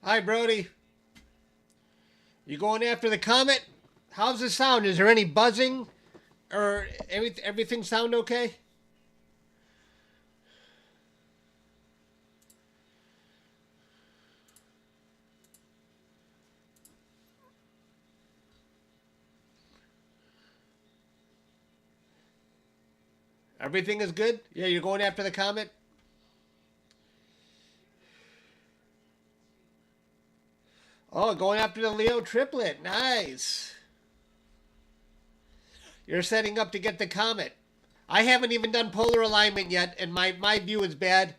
Hi, Brody. You going after the comet? How's the sound? Is there any buzzing? Or everything sound okay? Everything is good? Yeah, you're going after the comet? Oh, going after the Leo triplet. Nice. You're setting up to get the comet. I haven't even done polar alignment yet, and my view is bad.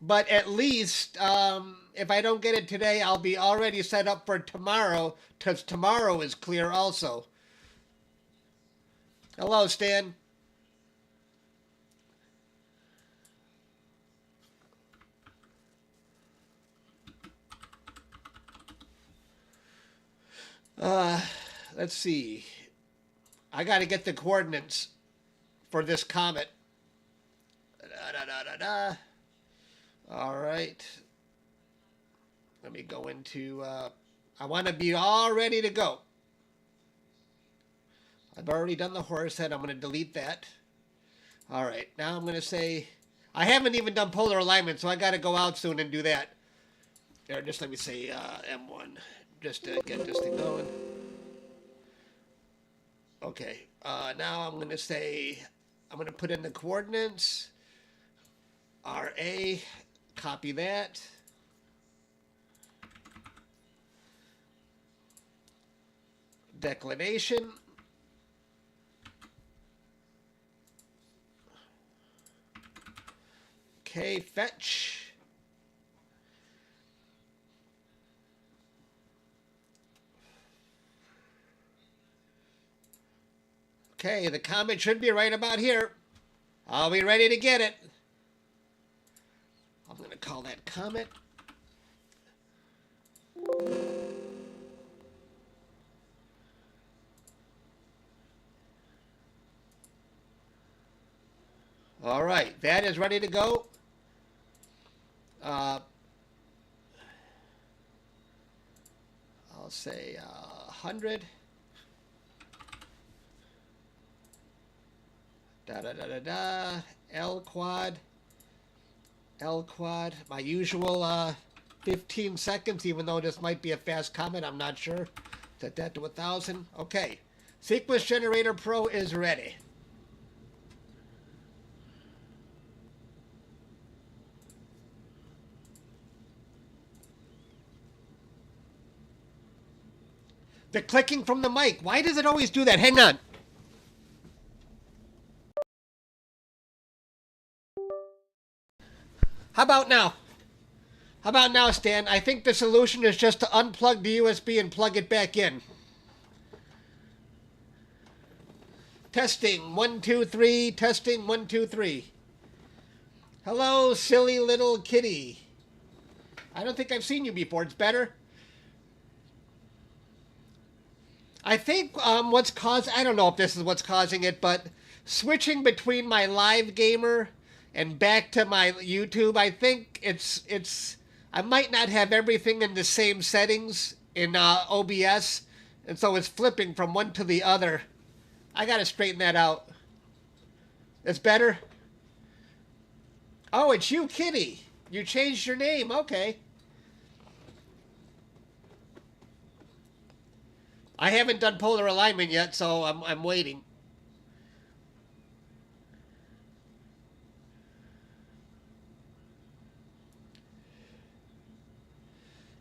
But at least, if I don't get it today, I'll be already set up for tomorrow, because tomorrow is clear also. Hello, Stan. Let's see. I got to get the coordinates for this comet. All right. Let me go into... I want to be all ready to go. I've already done the horse head. I'm going to delete that. All right. Now I'm going to say... I haven't even done polar alignment, so I got to go out soon and do that. Or just let me say M1. Just to get this thing going. Okay. Now I'm going to say... I'm going to put in the coordinates. RA. Copy that. Declination. Okay, fetch. Okay, the comet should be right about here. I'll be ready to get it. I'm going to call that comet. All right, that is ready to go. I'll say 100. L quad. My usual 15 seconds, even though this might be a fast comet, I'm not sure. Set that to 1,000. Okay. Sequence Generator Pro is ready. The clicking from the mic. Why does it always do that? Hang on. How about now? How about now, Stan? I think the solution is just to unplug the USB and plug it back in. Testing. 1, 2, 3. Testing. 1, 2, 3. Hello, silly little kitty. I don't think I've seen you before. It's better. I think what's causing... I don't know if this is what's causing it, but switching between my live gamer and back to my YouTube, I think it's... I might not have everything in the same settings in OBS, and so it's flipping from one to the other. I got to straighten that out. It's better? Oh, it's you, Kitty. You changed your name. Okay. I haven't done polar alignment yet, so I'm waiting.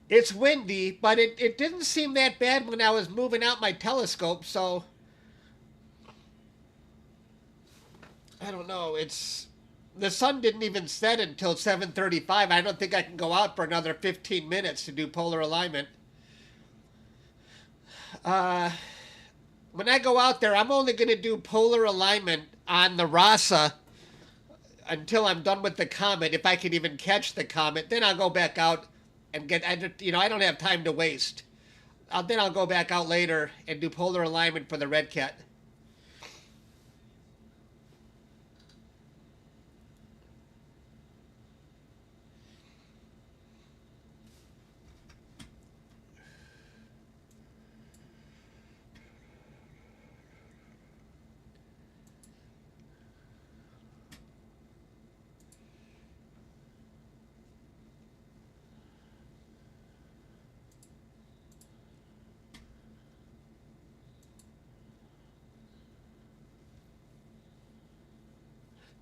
It's windy, but it didn't seem that bad when I was moving out my telescope, so... I don't know, it's... The sun didn't even set until 7:35. I don't think I can go out for another 15 minutes to do polar alignment. When I go out there, I'm only going to do polar alignment on the RASA until I'm done with the comet, if I can even catch the comet. Then I'll go back out and get, I don't have time to waste. Then I'll go back out later and do polar alignment for the RedCat.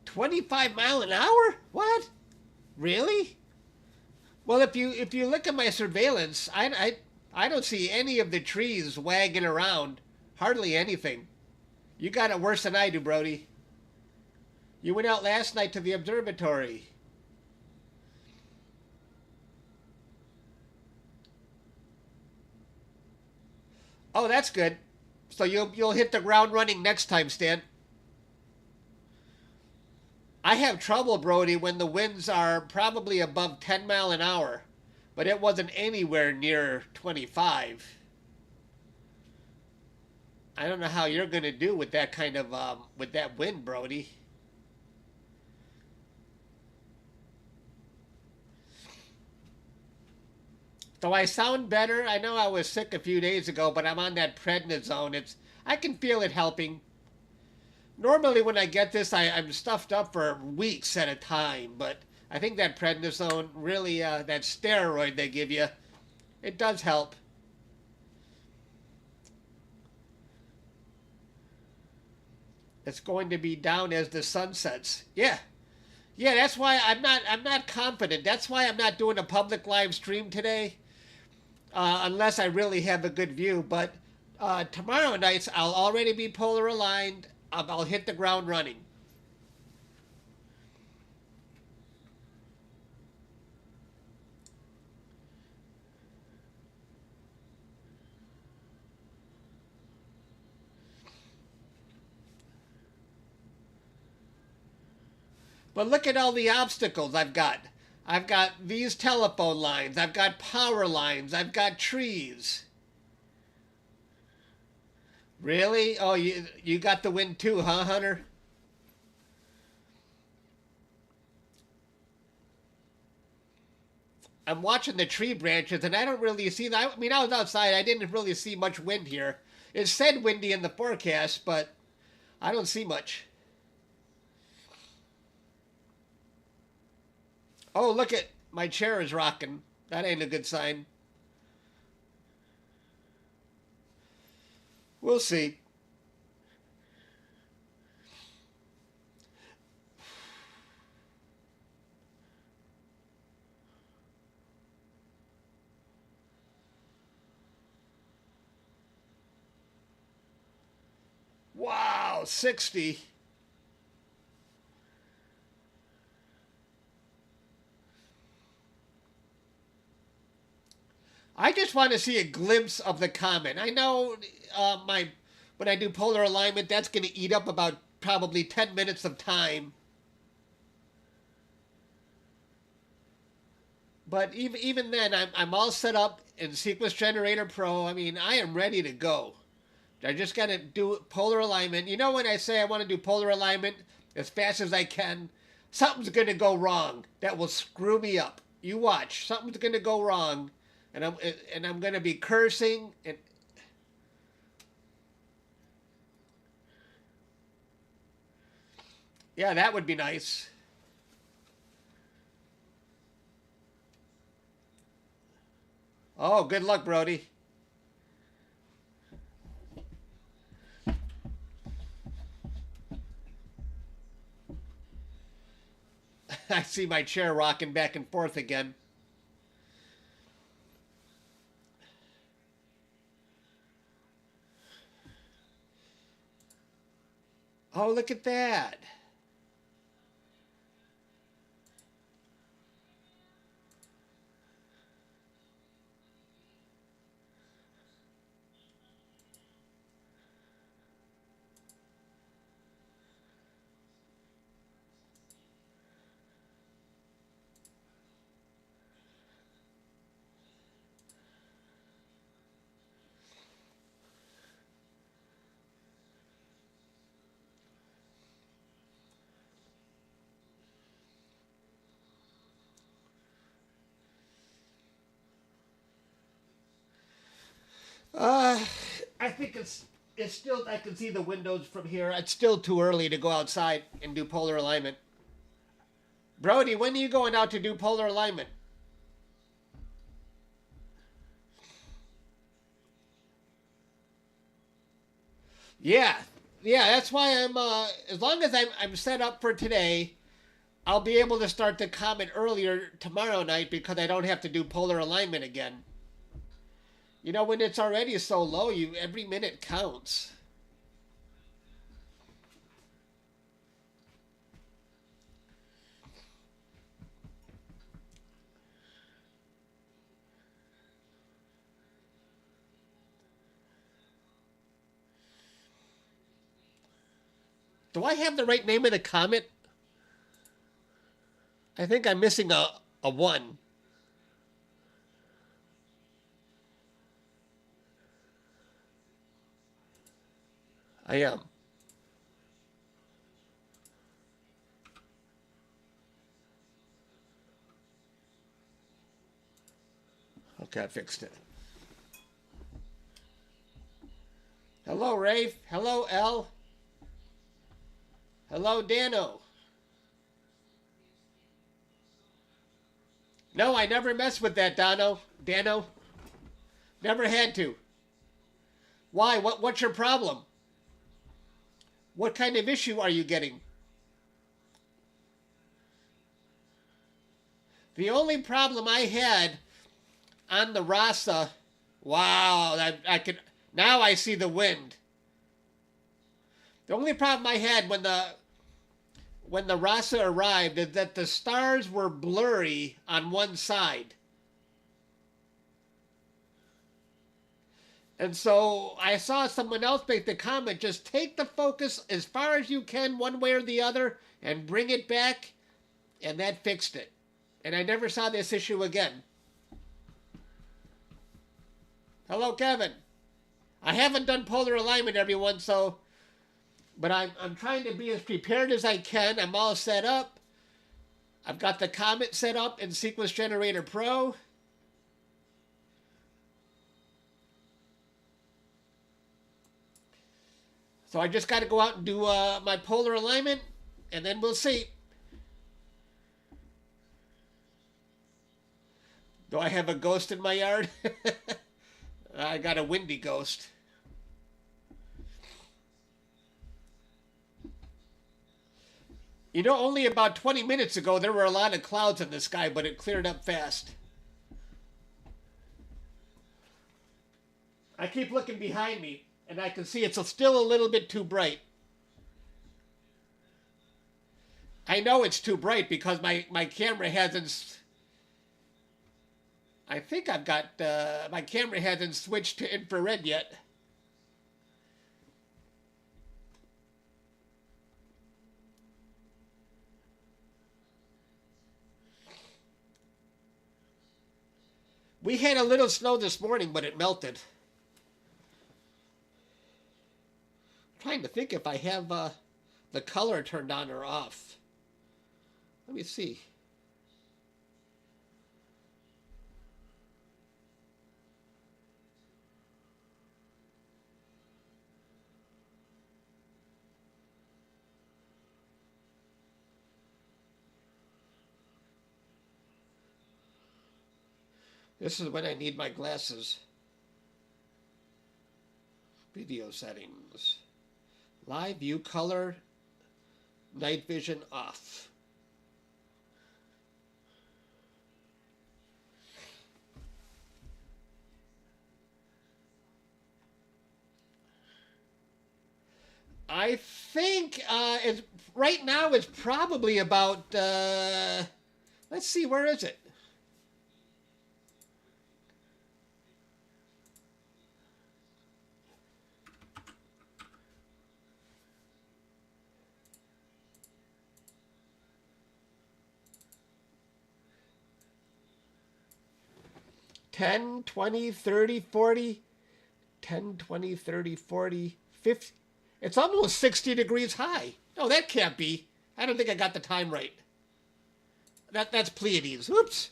25 mile an hour? What? Really? Well, if you look at my surveillance, I don't see any of the trees wagging around. Hardly anything. You got it worse than I do, Brody. You went out last night to the observatory. Oh, that's good. So you'll hit the ground running next time, Stan. I have trouble, Brody, when the winds are probably above 10 mile an hour, but it wasn't anywhere near 25. I don't know how you're going to do with that kind of with that wind, Brody. So I sound better. I know I was sick a few days ago, but I'm on that prednisone. I can feel it helping. Normally when I get this, I'm stuffed up for weeks at a time, but I think that prednisone really, that steroid they give you, it does help. It's going to be down as the sun sets. Yeah. Yeah, that's why I'm not confident. That's why I'm not doing a public live stream today, unless I really have a good view. But tomorrow nights I'll already be polar aligned. I'll hit the ground running. But look at all the obstacles I've got. I've got these telephone lines. I've got power lines. I've got trees. Really? Oh, you got the wind too, huh, Hunter? I'm watching the tree branches, and I don't really see that. I mean, I was outside. I didn't really see much wind here. It said windy in the forecast, but I don't see much. Oh, look at my chair is rocking. That ain't a good sign. We'll see. Wow, 60. I just want to see a glimpse of the comet. I know when I do polar alignment, that's going to eat up about probably 10 minutes of time. But even then, I'm all set up in Sequence Generator Pro. I mean, I am ready to go. I just got to do polar alignment. You know when I say I want to do polar alignment as fast as I can, something's going to go wrong that will screw me up. You watch. Something's going to go wrong. And I'm going to be cursing. And yeah, that would be nice. Oh, good luck, Brody. I see my chair rocking back and forth again. Oh, look at that. Uh, I think it's still, I can see the windows from here. It's still too early to go outside and do polar alignment. Brody, when are you going out to do polar alignment? Yeah, Yeah, that's why I'm. As long as I'm set up for today, I'll be able to start the Comet earlier tomorrow night because I don't have to do polar alignment again. You know, when it's already so low, you every minute counts. Do I have the right name of the comet? I think I'm missing a one. I am. Okay, I fixed it. Hello, Rafe. Hello, L. Hello, Dano. No, I never messed with that, Dano. Dano. Never had to. Why? What's your problem? What kind of issue are you getting? The only problem I had on the RASA, wow, I could now I see the wind. The only problem I had when the RASA arrived is that the stars were blurry on one side. And so I saw someone else make the comment, just take the focus as far as you can one way or the other and bring it back, and that fixed it. And I never saw this issue again. Hello, Kevin. I haven't done polar alignment, everyone, so... But I'm trying to be as prepared as I can. I'm all set up. I've got the Comet set up in Sequence Generator Pro. So I just got to go out and do my polar alignment, and then we'll see. Do I have a ghost in my yard? I got a windy ghost. You know, only about 20 minutes ago, there were a lot of clouds in the sky, but it cleared up fast. I keep looking behind me, and I can see it's still a little bit too bright. I know it's too bright because my camera hasn't... I think I've got... my camera hasn't switched to infrared yet. We had a little snow this morning, but it melted. I'm trying to think if I have the color turned on or off. Let me see. This is when I need my glasses. Video settings. Live view color. Night vision off. I think right now it's probably about, let's see, where is it? $10, $20, $30, $40, $10, $20, $30, $40, $50. It's almost 60 degrees high. No, that can't be. I don't think I got the time right. That's Pleiades. Oops.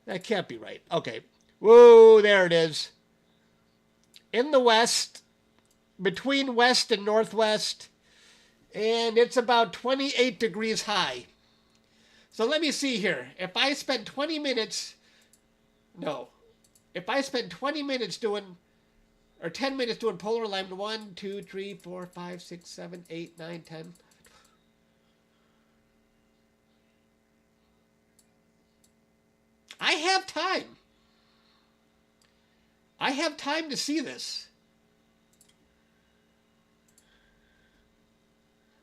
That can't be right. Okay. Whoa, there it is. In the west, between west and northwest, and it's about 28 degrees high. So let me see here. If I spend 20 minutes... No. If I spend 20 minutes doing Or 10 minutes doing polar alignment. 1, 2, 3, 4, 5, 6, 7, 8, 9, 10. I have time. I have time to see this.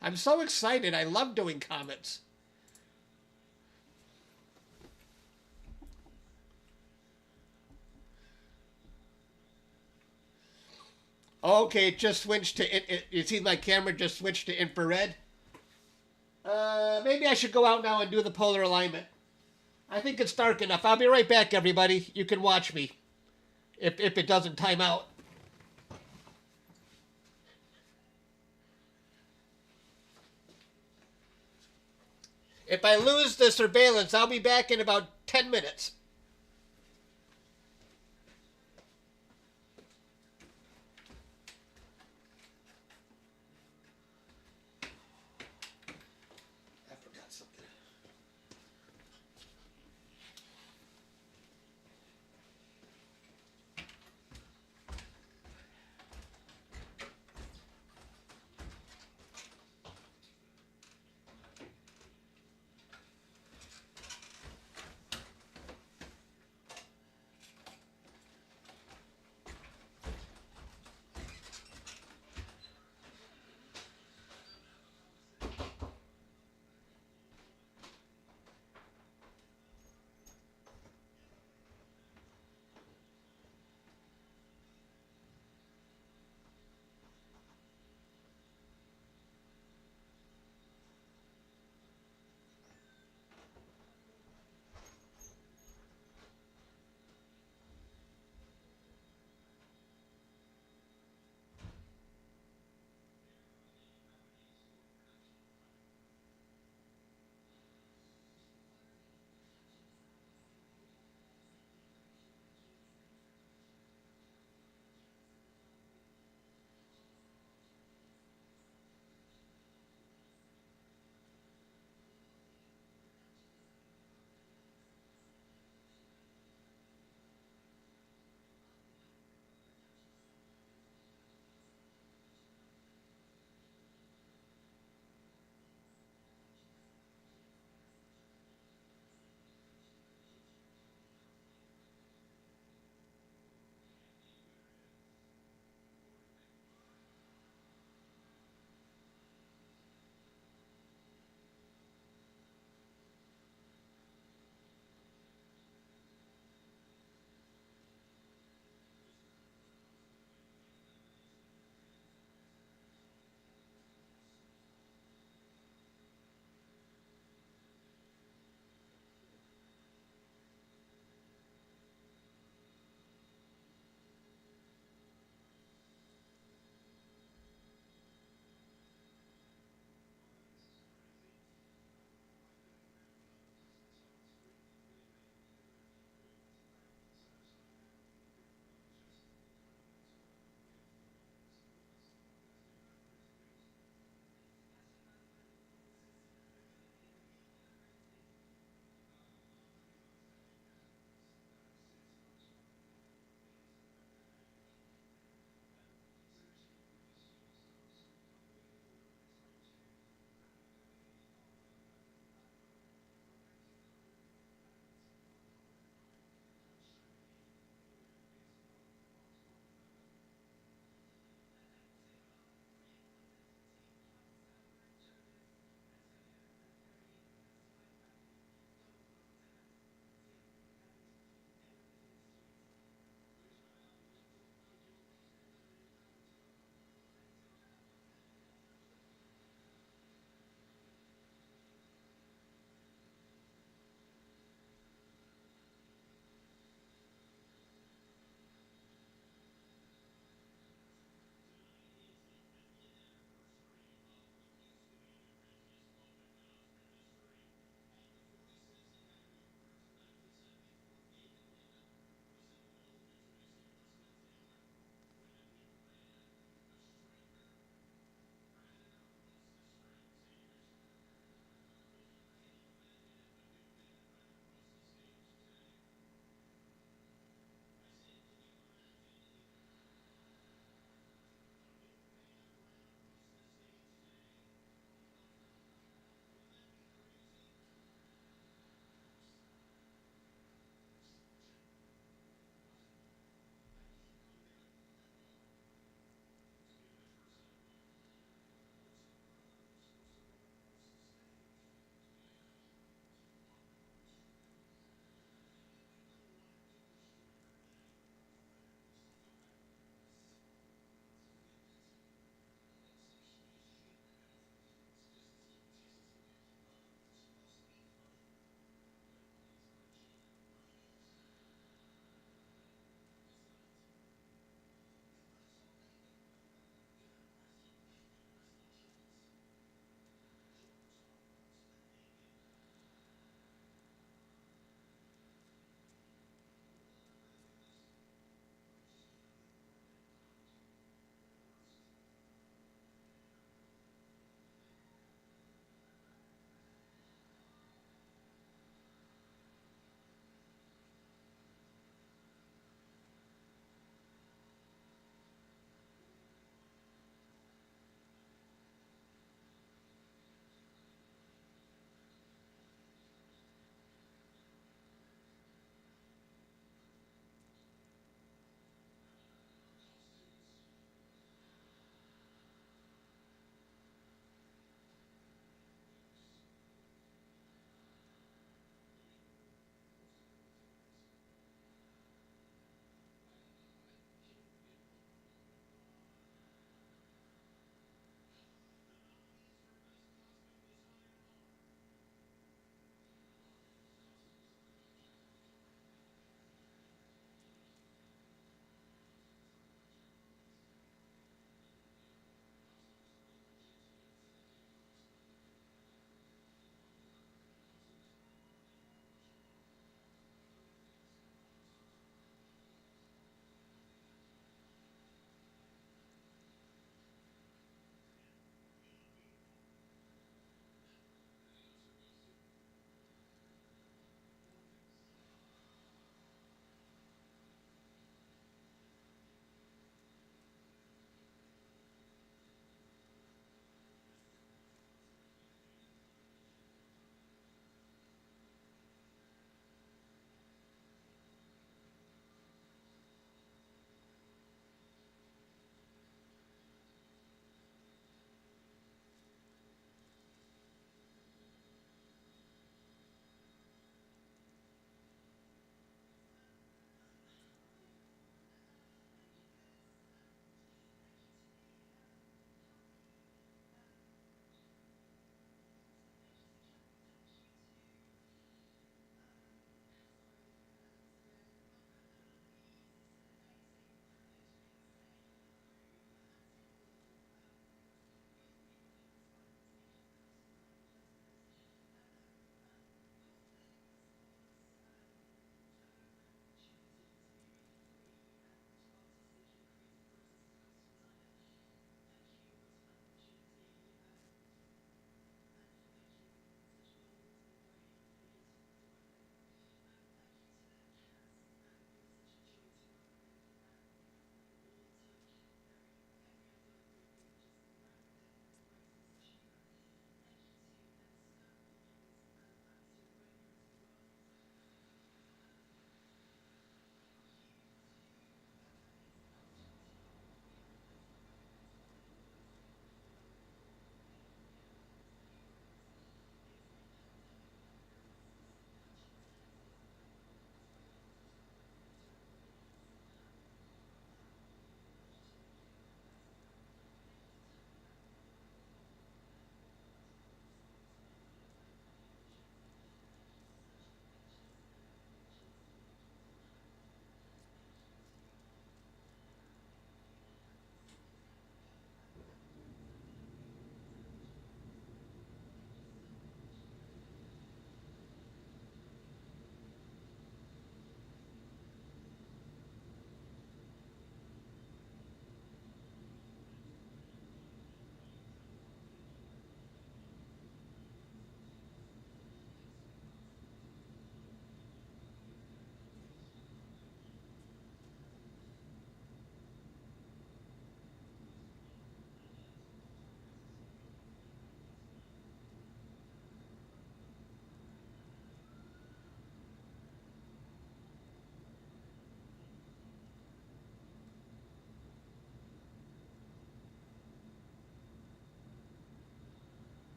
I'm so excited. I love doing comets. Okay, it just switched to... you see my camera just switched to infrared? Maybe I should go out now and do the polar alignment. I think it's dark enough. I'll be right back, everybody. You can watch me if it doesn't time out. If I lose the surveillance, I'll be back in about 10 minutes. I forgot something.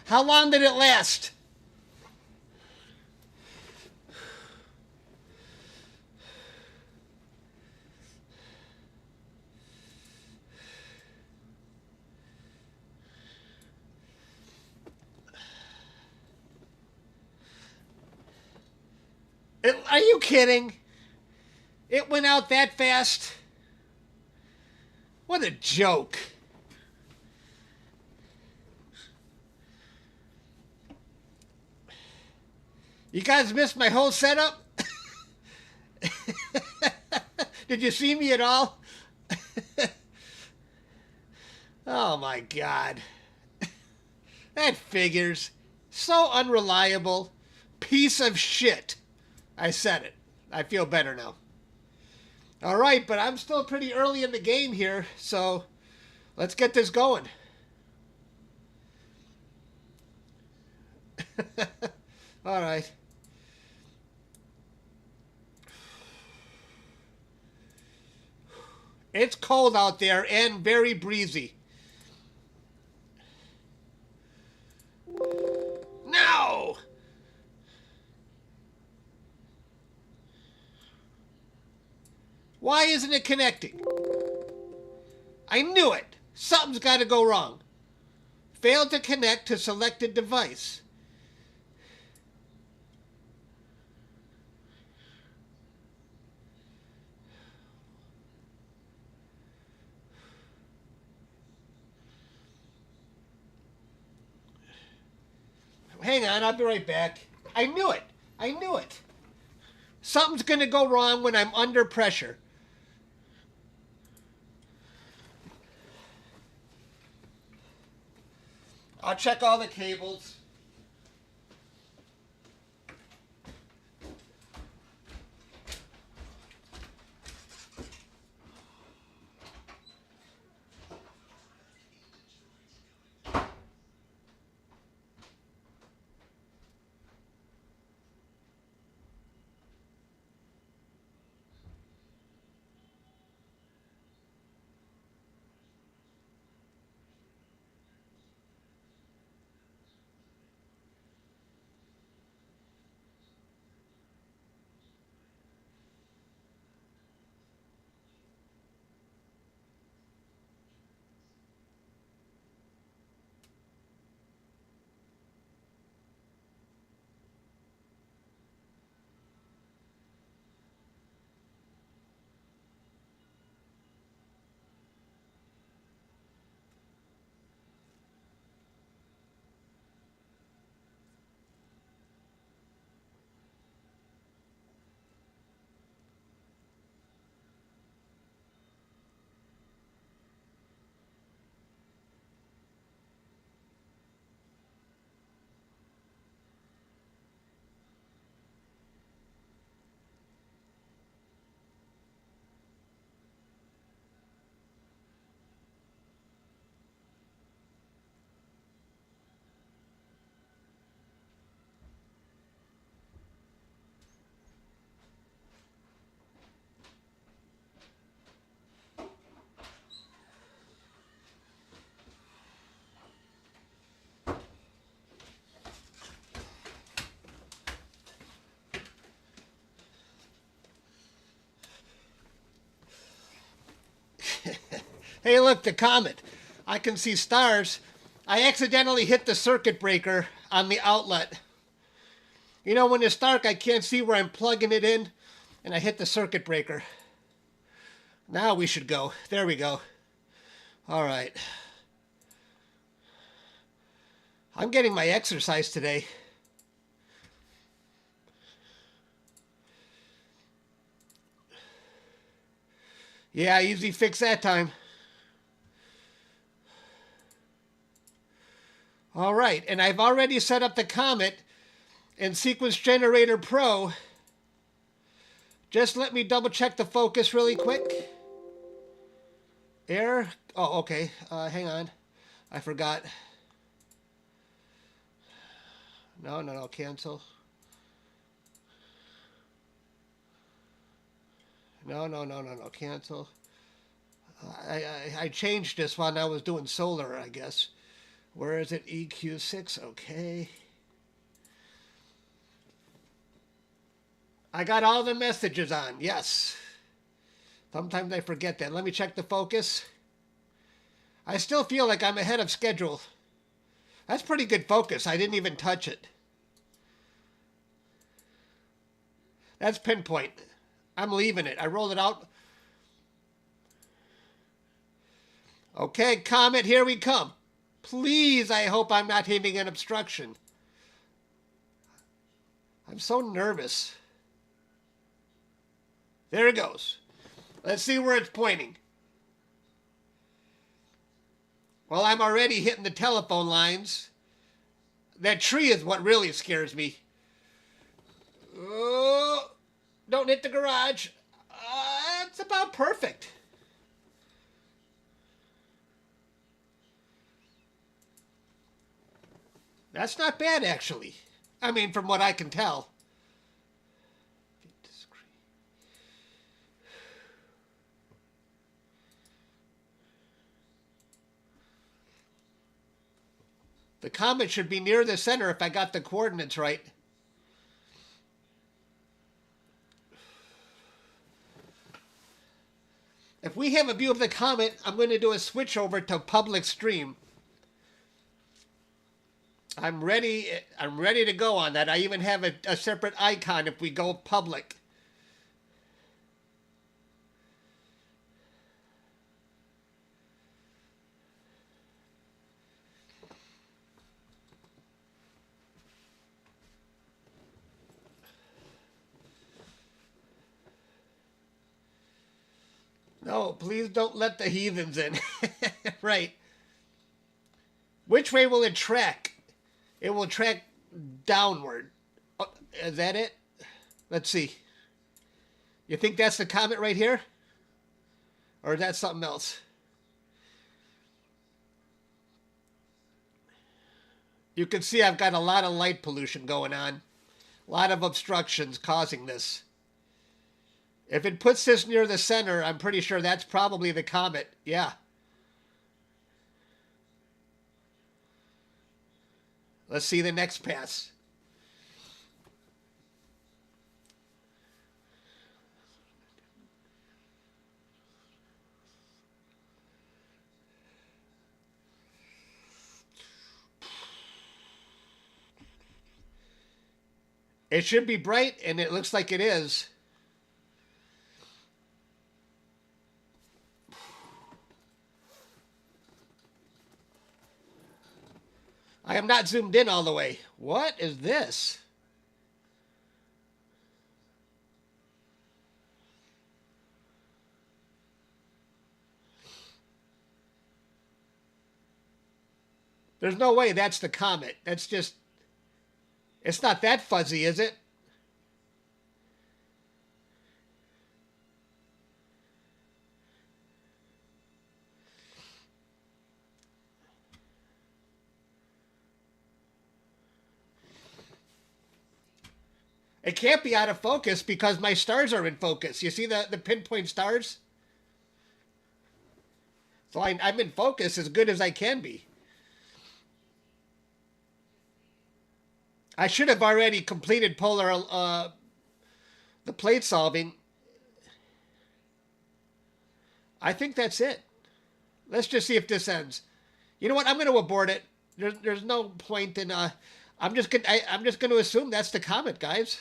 How long did it last? Are you kidding? It went out that fast? What a joke. You guys missed my whole setup? Did you see me at all? Oh my God. That figures. So unreliable. Piece of shit. I said it. I feel better now. All right, but I'm still pretty early in the game here, so let's get this going. All right. It's cold out there and very breezy. No! Why isn't it connecting? I knew it! Something's got to go wrong. Failed to connect to selected device. Hang on, I'll be right back. I knew it. I knew it. Something's going to go wrong when I'm under pressure. I'll check all the cables. Hey, look, the Comet. I can see stars. I accidentally hit the circuit breaker on the outlet. You know, when it's dark, I can't see where I'm plugging it in, and I hit the circuit breaker. Now we should go. There we go. All right. I'm getting my exercise today. Yeah, easy fix that time. All right, and I've already set up the Comet in Sequence Generator Pro. Just let me double check the focus really quick. Error. Oh, okay. Hang on. I forgot. No. Cancel. No. Cancel. I changed this while I was doing solar, I guess. Where is it? EQ6. Okay. I got all the messages on. Yes. Sometimes I forget that. Let me check the focus. I still feel like I'm ahead of schedule. That's pretty good focus. I didn't even touch it. That's pinpoint. I'm leaving it. I rolled it out. Okay, Comet, here we come. Please, I hope I'm not hitting an obstruction. I'm so nervous. There it goes. Let's see where it's pointing. Well, I'm already hitting the telephone lines. That tree is what really scares me. Oh, don't hit the garage. It's about perfect. That's not bad, actually. I mean, from what I can tell. The comet should be near the center if I got the coordinates right. If we have a view of the comet, I'm going to do a switch over to public stream. I'm ready to go on that. I even have a separate icon if we go public. No, please don't let the heathens in. Right. Which way will it track? It will track downward. Oh, is that it? Let's see. You think that's the comet right here? Or is that something else? You can see I've got a lot of light pollution going on. A lot of obstructions causing this. If it puts this near the center, I'm pretty sure that's probably the comet. Yeah. Let's see the next pass. It should be bright, and it looks like it is. I am not zoomed in all the way. What is this? There's no way that's the comet. That's just... It's not that fuzzy, is it? It can't be out of focus because my stars are in focus. You see the pinpoint stars? So I'm in focus as good as I can be. I should have already completed the plate solving. I think that's it. Let's just see if this ends. You know what? I'm going to abort it. There's no point in... I'm just going to assume that's the comet, guys.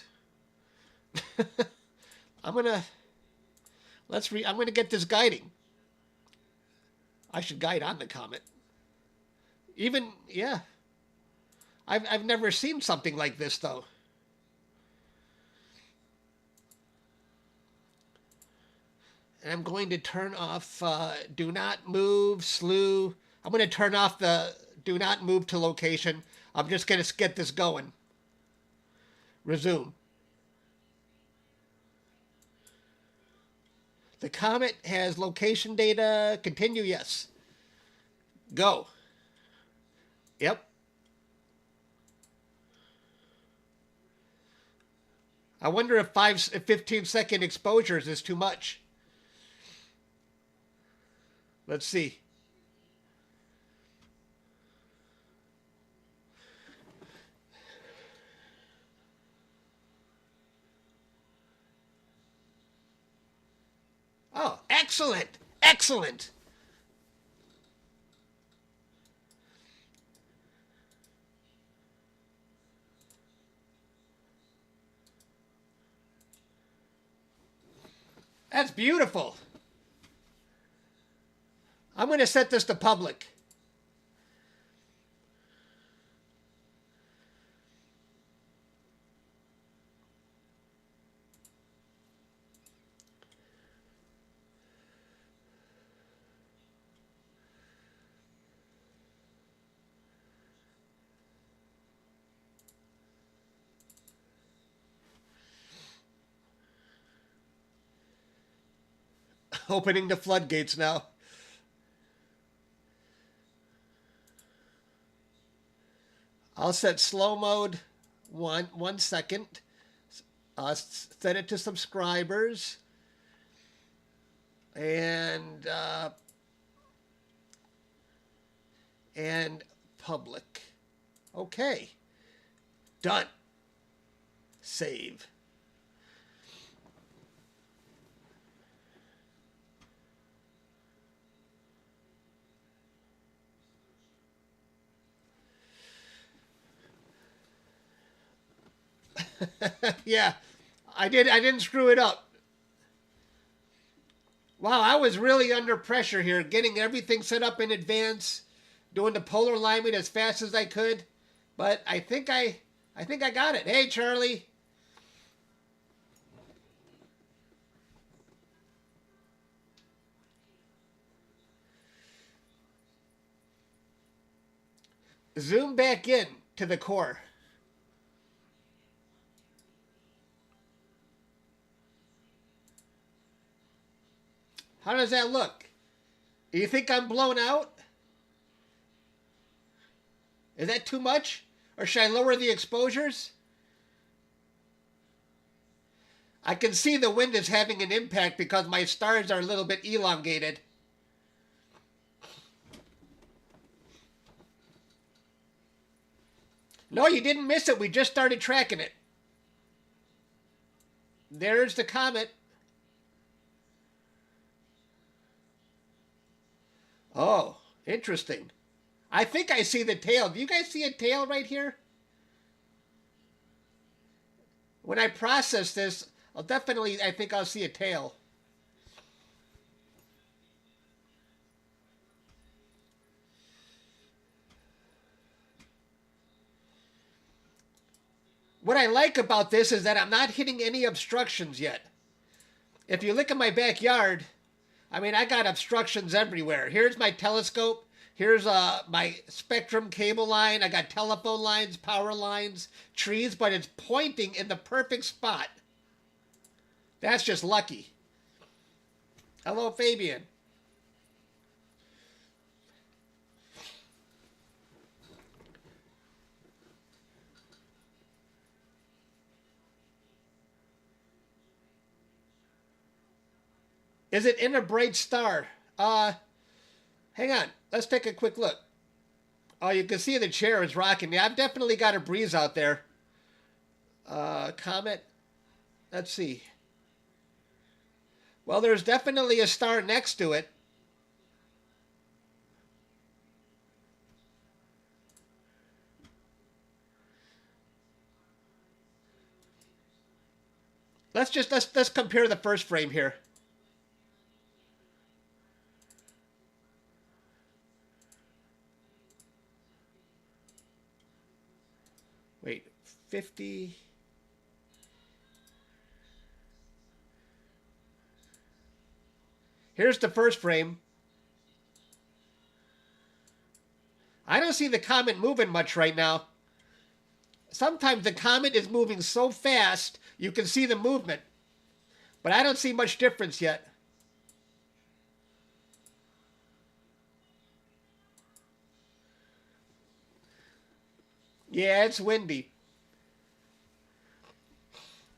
I'm going to get this guiding. I should guide on the comet. Even, yeah. I've never seen something like this, though. And I'm going to turn off do not move, slew. I'm going to turn off the do not move to location. I'm just going to get this going. Resume. The comet has location data. Continue, yes. Go. Yep. I wonder if 15-second exposures is too much. Let's see. Excellent. Excellent. That's beautiful. I'm going to set this to public. Opening the floodgates now. I'll set slow mode 1 second. Set it to subscribers. And public. Okay. Done. Save. Yeah, I didn't screw it up. Wow, I was really under pressure here, getting everything set up in advance, doing the polar alignment as fast as I could. But I think I got it. Hey, Charlie. Zoom back in to the core. How does that look? Do you think I'm blown out? Is that too much? Or should I lower the exposures? I can see the wind is having an impact because my stars are a little bit elongated. No, you didn't miss it. We just started tracking it. There's the comet. Oh, interesting. I think I see the tail. Do you guys see a tail right here? When I process this, I think I'll see a tail. What I like about this is that I'm not hitting any obstructions yet. If you look at my backyard, I mean, I got obstructions everywhere. Here's my telescope. Here's my spectrum cable line. I got telephone lines, power lines, trees, but it's pointing in the perfect spot. That's just lucky. Hello, Fabian. Is it in a bright star? Hang on. Let's take a quick look. Oh, you can see the chair is rocking. Yeah, I've definitely got a breeze out there. Comet. Let's see. Well, there's definitely a star next to it. Let's compare the first frame here. Wait, 50. Here's the first frame. I don't see the comet moving much right now. Sometimes the comet is moving so fast you can see the movement. But I don't see much difference yet. Yeah, it's windy.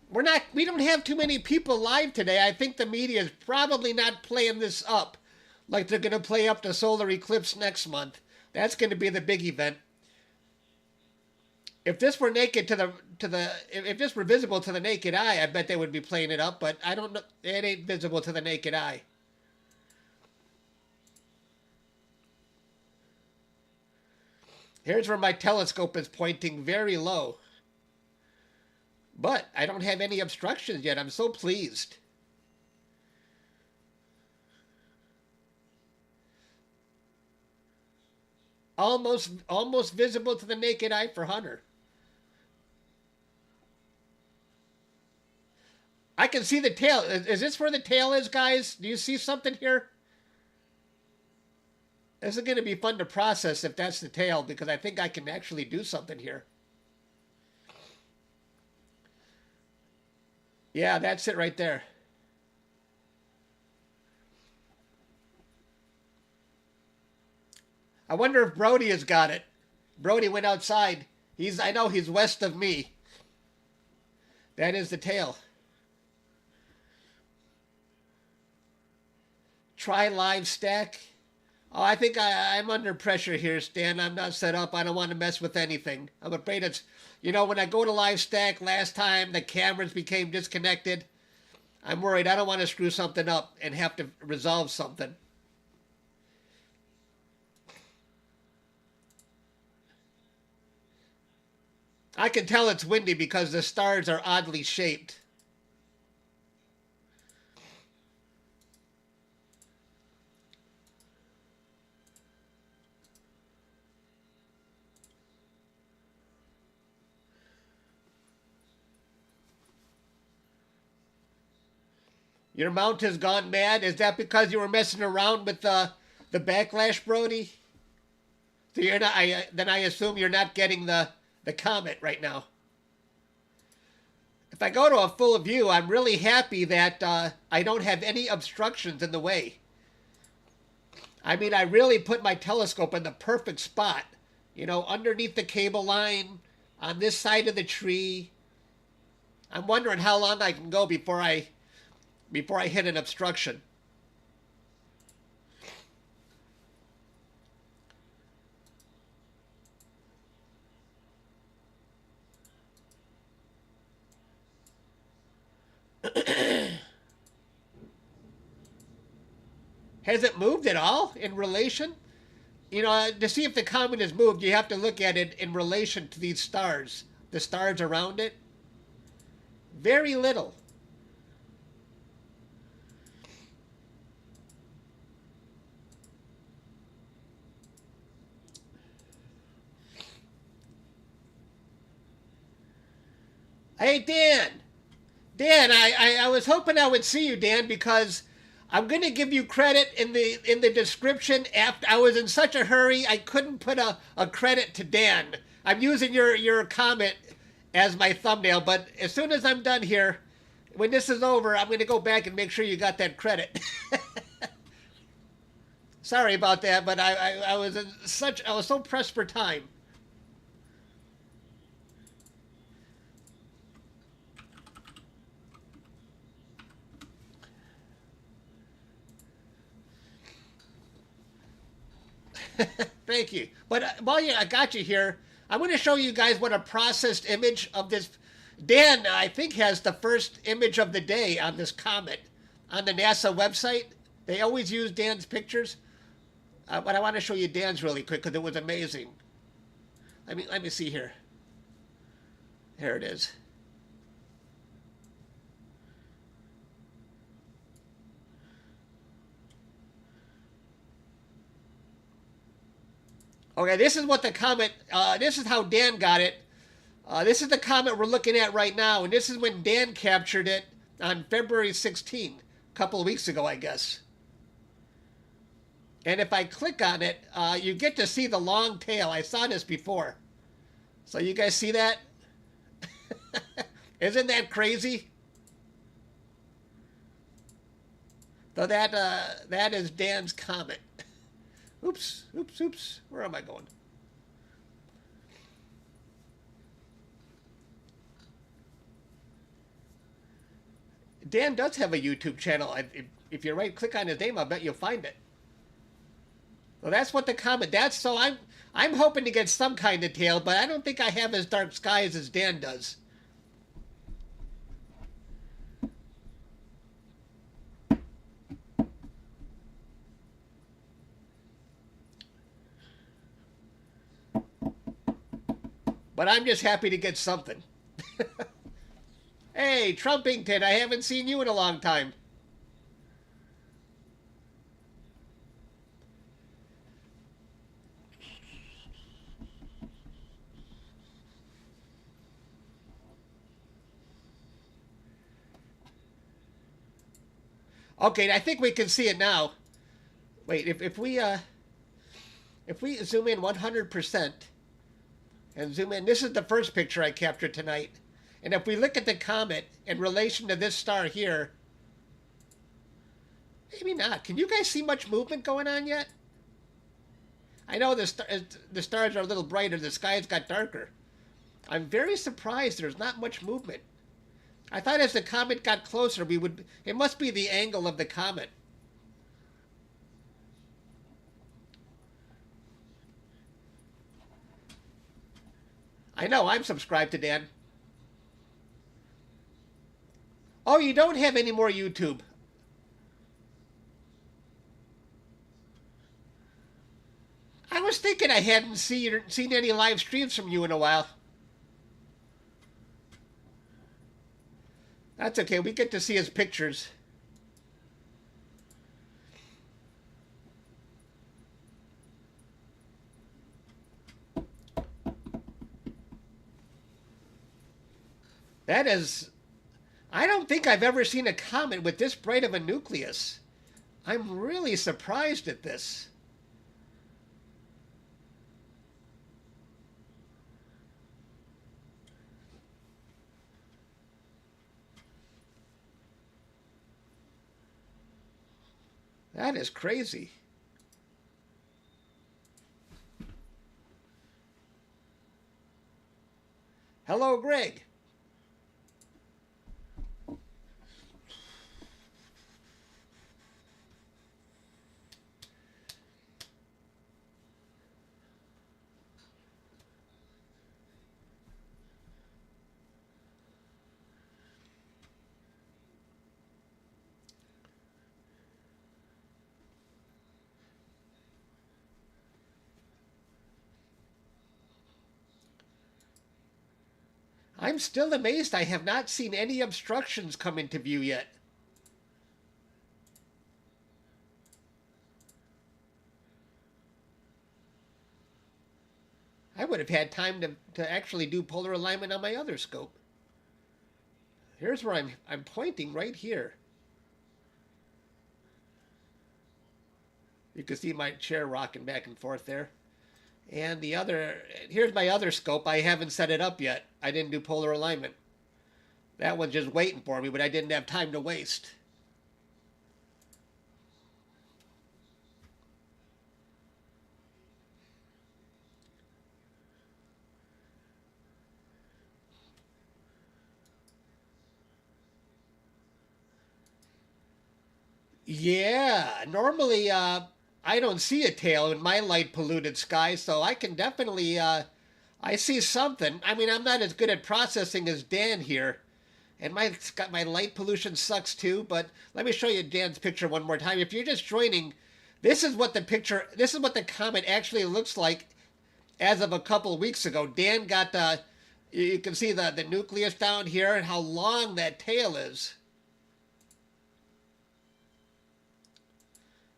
We don't have too many people live today. I think the media is probably not playing this up like they're going to play up the solar eclipse next month. That's going to be the big event. If this were naked if this were visible to the naked eye, I bet they would be playing it up, but I don't know. It ain't visible to the naked eye. Here's where my telescope is pointing very low. But I don't have any obstructions yet. I'm so pleased. Almost visible to the naked eye for Hunter. I can see the tail. Is this where the tail is, guys? Do you see something here? This is going to be fun to process if that's the tail, because I think I can actually do something here. Yeah, that's it right there. I wonder if Brody has got it. Brody went outside. I know he's west of me. That is the tail. Try live stack. Oh, I think I'm under pressure here, Stan. I'm not set up. I don't want to mess with anything. I'm afraid it's, when I go to live stack last time, the cameras became disconnected. I'm worried. I don't want to screw something up and have to resolve something. I can tell it's windy because the stars are oddly shaped. Your mount has gone mad? Is that because you were messing around with the backlash, Brody? So you're not. Then I assume you're not getting the Comet right now. If I go to a full view, I'm really happy that I don't have any obstructions in the way. I mean, I really put my telescope in the perfect spot. Underneath the cable line, on this side of the tree. I'm wondering how long I can go before I hit an obstruction. Has it moved at all in relation? To see if the comet has moved, you have to look at it in relation to these stars, the stars around it. Very little. Hey, Dan. Dan, I was hoping I would see you, Dan, because I'm going to give you credit in the description. After I was in such a hurry, I couldn't put a credit to Dan. I'm using your comment as my thumbnail, but as soon as I'm done here, when this is over, I'm going to go back and make sure you got that credit. Sorry about that, but I was so pressed for time. Thank you. But while I got you here, I'm going to show you guys what a processed image of this. Dan, I think, has the first image of the day on this comet on the NASA website. They always use Dan's pictures. But I want to show you Dan's really quick because it was amazing. Let me see here. Here it is. Okay, this is what the comet, this is how Dan got it. This is the comet we're looking at right now, and this is when Dan captured it on February 16th, a couple of weeks ago, I guess. And if I click on it, you get to see the long tail. I saw this before. So you guys see that? Isn't that crazy? So that is Dan's comet. Oops, oops, oops. Where am I going? Dan does have a YouTube channel. If you right-click on his name, I bet you'll find it. Well, that's what the comet. So I'm hoping to get some kind of tail, but I don't think I have as dark skies as Dan does. But I'm just happy to get something. Hey, Trumpington, I haven't seen you in a long time. Okay, I think we can see it now. Wait, if we zoom in 100% and zoom in, this is the first picture I captured tonight. And if we look at the comet in relation to this star here, maybe not. Can you guys see much movement going on yet? I know the stars are a little brighter. The sky's got darker. I'm very surprised there's not much movement. I thought as the comet got closer, we would... It must be the angle of the comet. I know, I'm subscribed to Dan. Oh, you don't have any more YouTube. I was thinking I hadn't seen any live streams from you in a while. That's okay. We get to see his pictures. That is... I don't think I've ever seen a comet with this bright of a nucleus. I'm really surprised at this. That is crazy. Hello, Greg. I'm still amazed I have not seen any obstructions come into view yet. I would have had time to actually do polar alignment on my other scope. Here's where I'm pointing right here. You can see my chair rocking back and forth there. And the other, here's my other scope. I haven't set it up yet. I didn't do polar alignment. That one's just waiting for me, but I didn't have time to waste. Yeah, normally I don't see a tail in my light polluted sky, so I can definitely I see something. I mean, I'm not as good at processing as Dan here, and my light pollution sucks too. But let me show you Dan's picture one more time. If you're just joining, this is what the comet actually looks like as of a couple of weeks ago. Dan got you can see the nucleus down here and how long that tail is.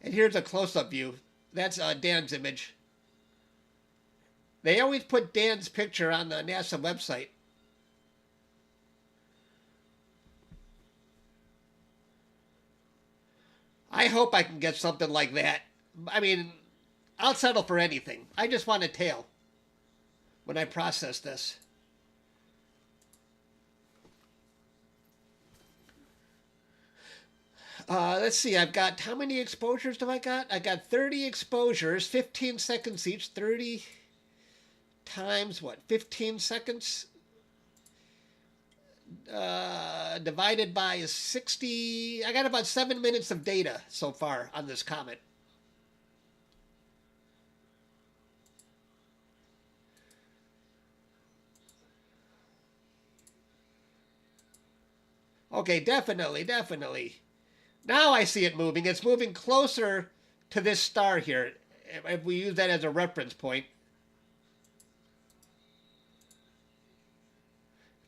And here's a close-up view. That's Dan's image. They always put Dan's picture on the NASA website. I hope I can get something like that. I mean, I'll settle for anything. I just want a tail when I process this. Let's see, I've got, how many exposures do I got? I got 30 exposures, 15 seconds each, 30 times what, 15 seconds? Divided by 60, I got about 7 minutes of data so far on this comet. Okay, definitely. Now I see it moving. It's moving closer to this star here, if we use that as a reference point.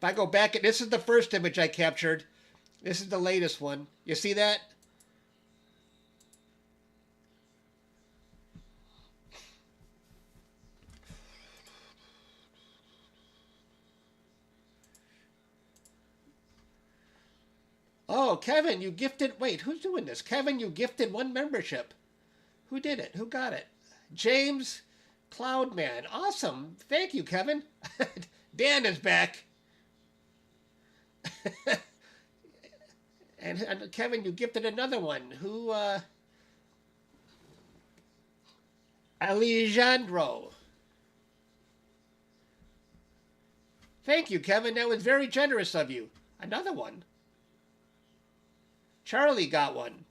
I go back, this is the first image I captured. This is the latest one. You see that? Oh, Kevin, you gifted... Wait, who's doing this? Kevin, you gifted 1 membership. Who did it? Who got it? James Cloudman. Awesome. Thank you, Kevin. Dan is back. and Kevin, you gifted another one. Who, Alejandro. Thank you, Kevin. That was very generous of you. Another one. Charlie got one.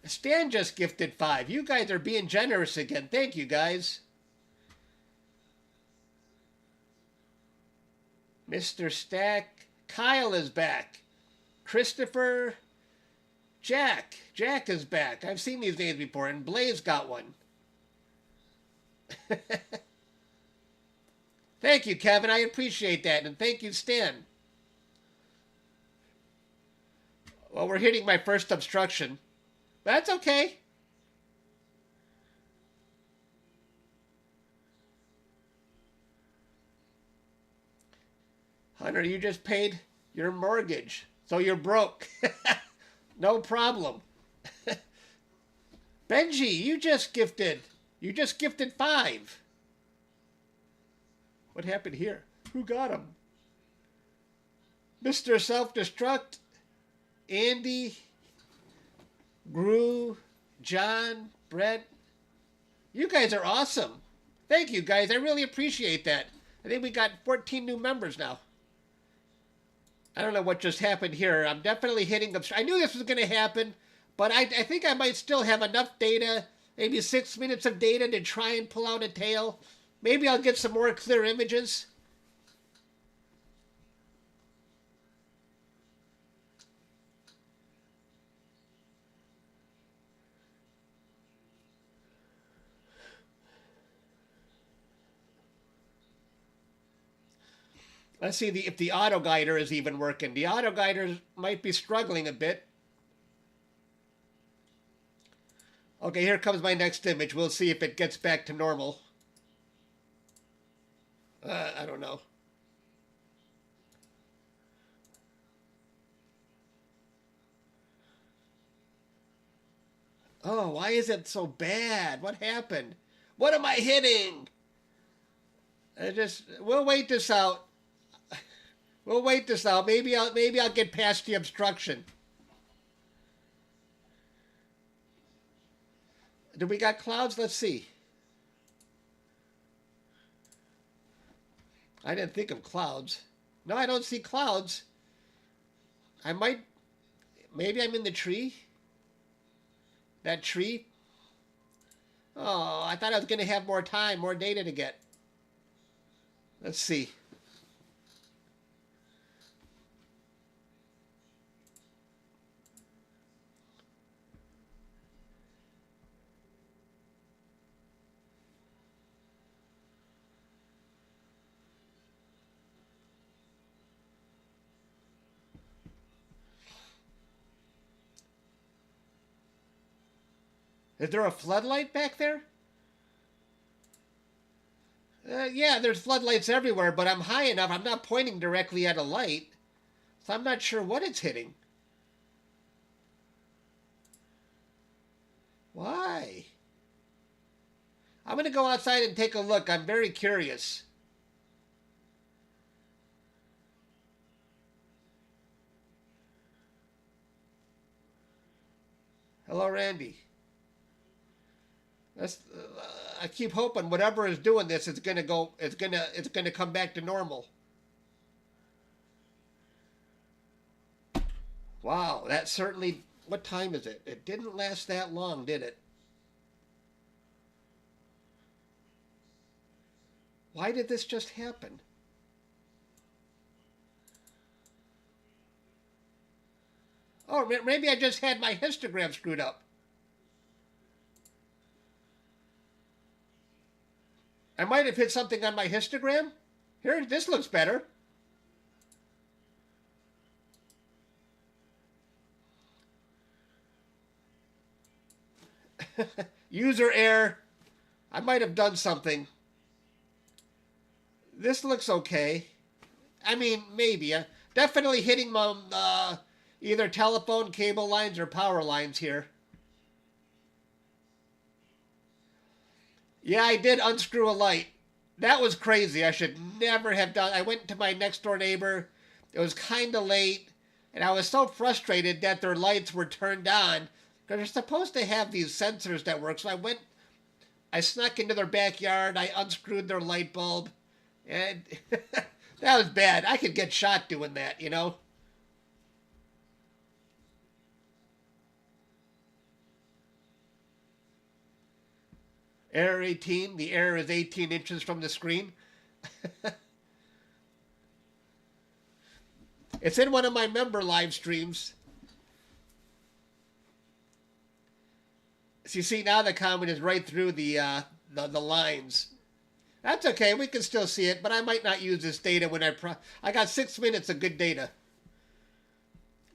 Stan just gifted 5. You guys are being generous again. Thank you, guys. Mr. Stack. Kyle is back. Christopher. Jack. Jack is back. I've seen these names before. And Blaze got one. Thank you, Kevin. I appreciate that. And thank you, Stan. Well, we're hitting my first obstruction. That's okay. Hunter, you just paid your mortgage, so you're broke. No problem. Benji, you just gifted 5. What happened here? Who got him? Mr. Self-Destruct, Andy, Gru, John, Brett. You guys are awesome. Thank you, guys. I really appreciate that. I think we got 14 new members now. I don't know what just happened here. I'm definitely hitting... I knew this was going to happen, but I think I might still have enough data, maybe 6 minutes of data to try and pull out a tail. Maybe I'll get some more clear images. Let's see if the auto guider is even working. The auto guider might be struggling a bit. Okay, here comes my next image. We'll see if it gets back to normal. I don't know. Oh, why is it so bad? What happened? What am I hitting? We'll wait this out. We'll wait this out. Maybe I'll get past the obstruction. Do we got clouds? Let's see. I didn't think of clouds. No, I don't see clouds. Maybe I'm in the tree. That tree. Oh, I thought I was going to have more time, more data to get. Let's see. Is there a floodlight back there? Yeah, there's floodlights everywhere, but I'm high enough. I'm not pointing directly at a light, so I'm not sure what it's hitting. Why? I'm going to go outside and take a look. I'm very curious. Hello, Randy. I keep hoping whatever is doing this is going to go. It's going to come back to normal. Wow, that certainly. What time is it? It didn't last that long, did it? Why did this just happen? Oh, maybe I just had my histogram screwed up. I might have hit something on my histogram. Here, this looks better. User error. I might have done something. This looks okay. I mean, maybe. Definitely hitting either telephone cable lines or power lines here. Yeah, I did unscrew a light. That was crazy. I should never have done. I went to my next door neighbor. It was kind of late, and I was so frustrated that their lights were turned on because they're supposed to have these sensors that work. So I snuck into their backyard. I unscrewed their light bulb, and that was bad. I could get shot doing that, you know. Error 18. The error is 18 inches from the screen. It's in one of my member live streams. So you see now the comet is right through the lines. That's okay. We can still see it, but I might not use this data when I got 6 minutes of good data.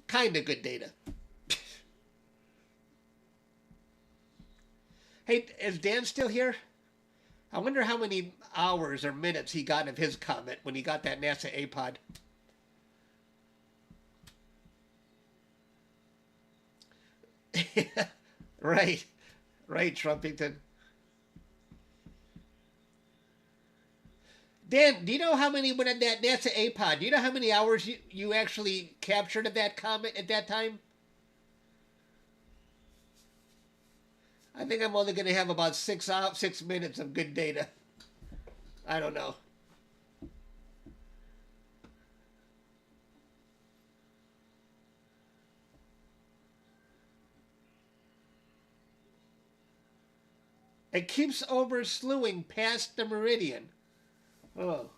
Kind of good data. Hey, is Dan still here? I wonder how many hours or minutes he got of his comet when he got that NASA APOD. Right. Right, Trumpington. Dan, do you know how many went on that NASA APOD? Do you know how many hours you actually captured of that comet at that time? I think I'm only going to have about 6 minutes of good data. I don't know. It keeps overslewing past the meridian. Oh.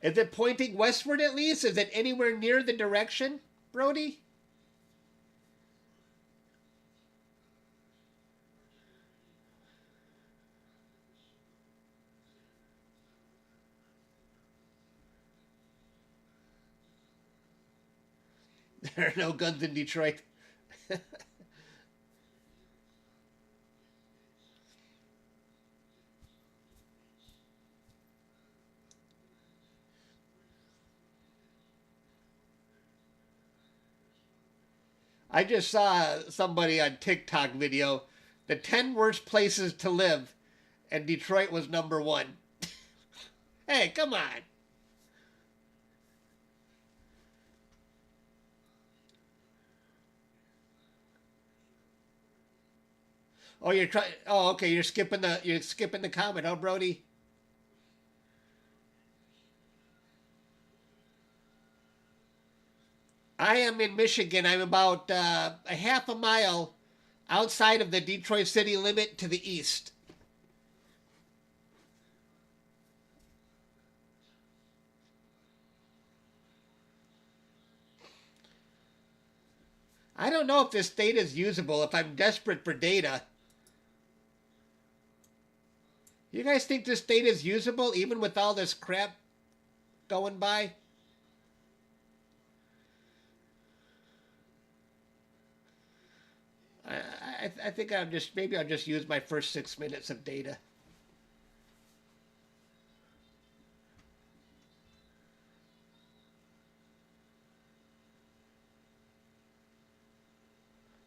Is it pointing westward at least? Is it anywhere near the direction, Brody? There are no guns in Detroit. I just saw somebody on TikTok video, the 10 worst places to live, and Detroit was #1. Hey, come on. Oh, you're trying. Oh, okay. You're skipping the comment, huh, Brody? I am in Michigan. I'm about a half a mile outside of the Detroit city limit to the east. I don't know if this data is usable. If I'm desperate for data, you guys think this data is usable even with all this crap going by? I think maybe I'll just use my first 6 minutes of data.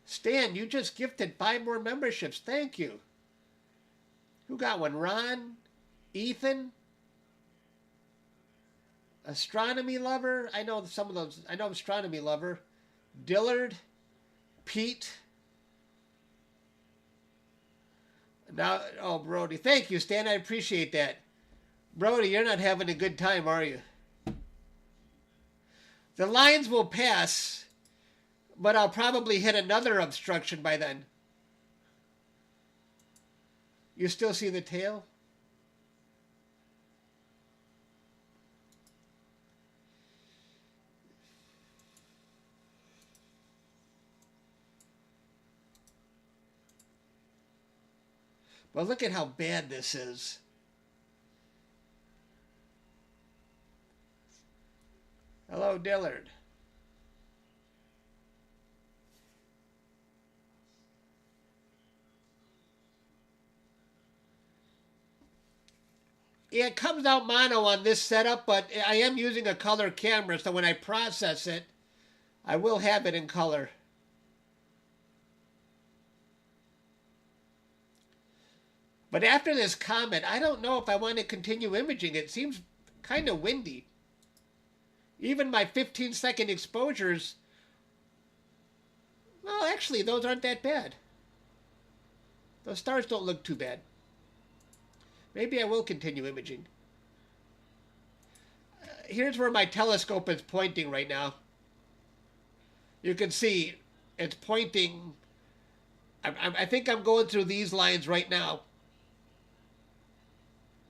Stan, you just gifted 5 more memberships. Thank you. Who got one? Ron? Ethan? Astronomy Lover? I know some of those. I know Astronomy Lover. Dillard? Pete? Now, oh, Brody. Thank you, Stan. I appreciate that. Brody, you're not having a good time, are you? The lines will pass, but I'll probably hit another obstruction by then. You still see the tail? Well, look at how bad this is. Hello, Dillard. Yeah, it comes out mono on this setup, but I am using a color camera, so when I process it, I will have it in color. But after this comet, I don't know if I want to continue imaging. It seems kind of windy. Even my 15-second exposures, well, actually, those aren't that bad. Those stars don't look too bad. Maybe I will continue imaging. Here's where my telescope is pointing right now. You can see it's pointing. I think I'm going through these lines right now.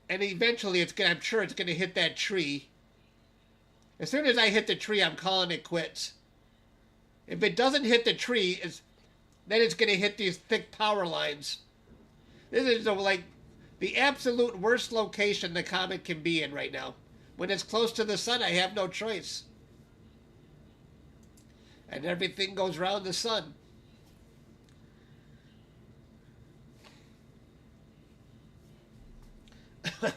And eventually, I'm sure it's going to hit that tree. As soon as I hit the tree, I'm calling it quits. If it doesn't hit the tree, then it's going to hit these thick power lines. This is like the absolute worst location the comet can be in right now. When it's close to the sun, I have no choice. And everything goes around the sun.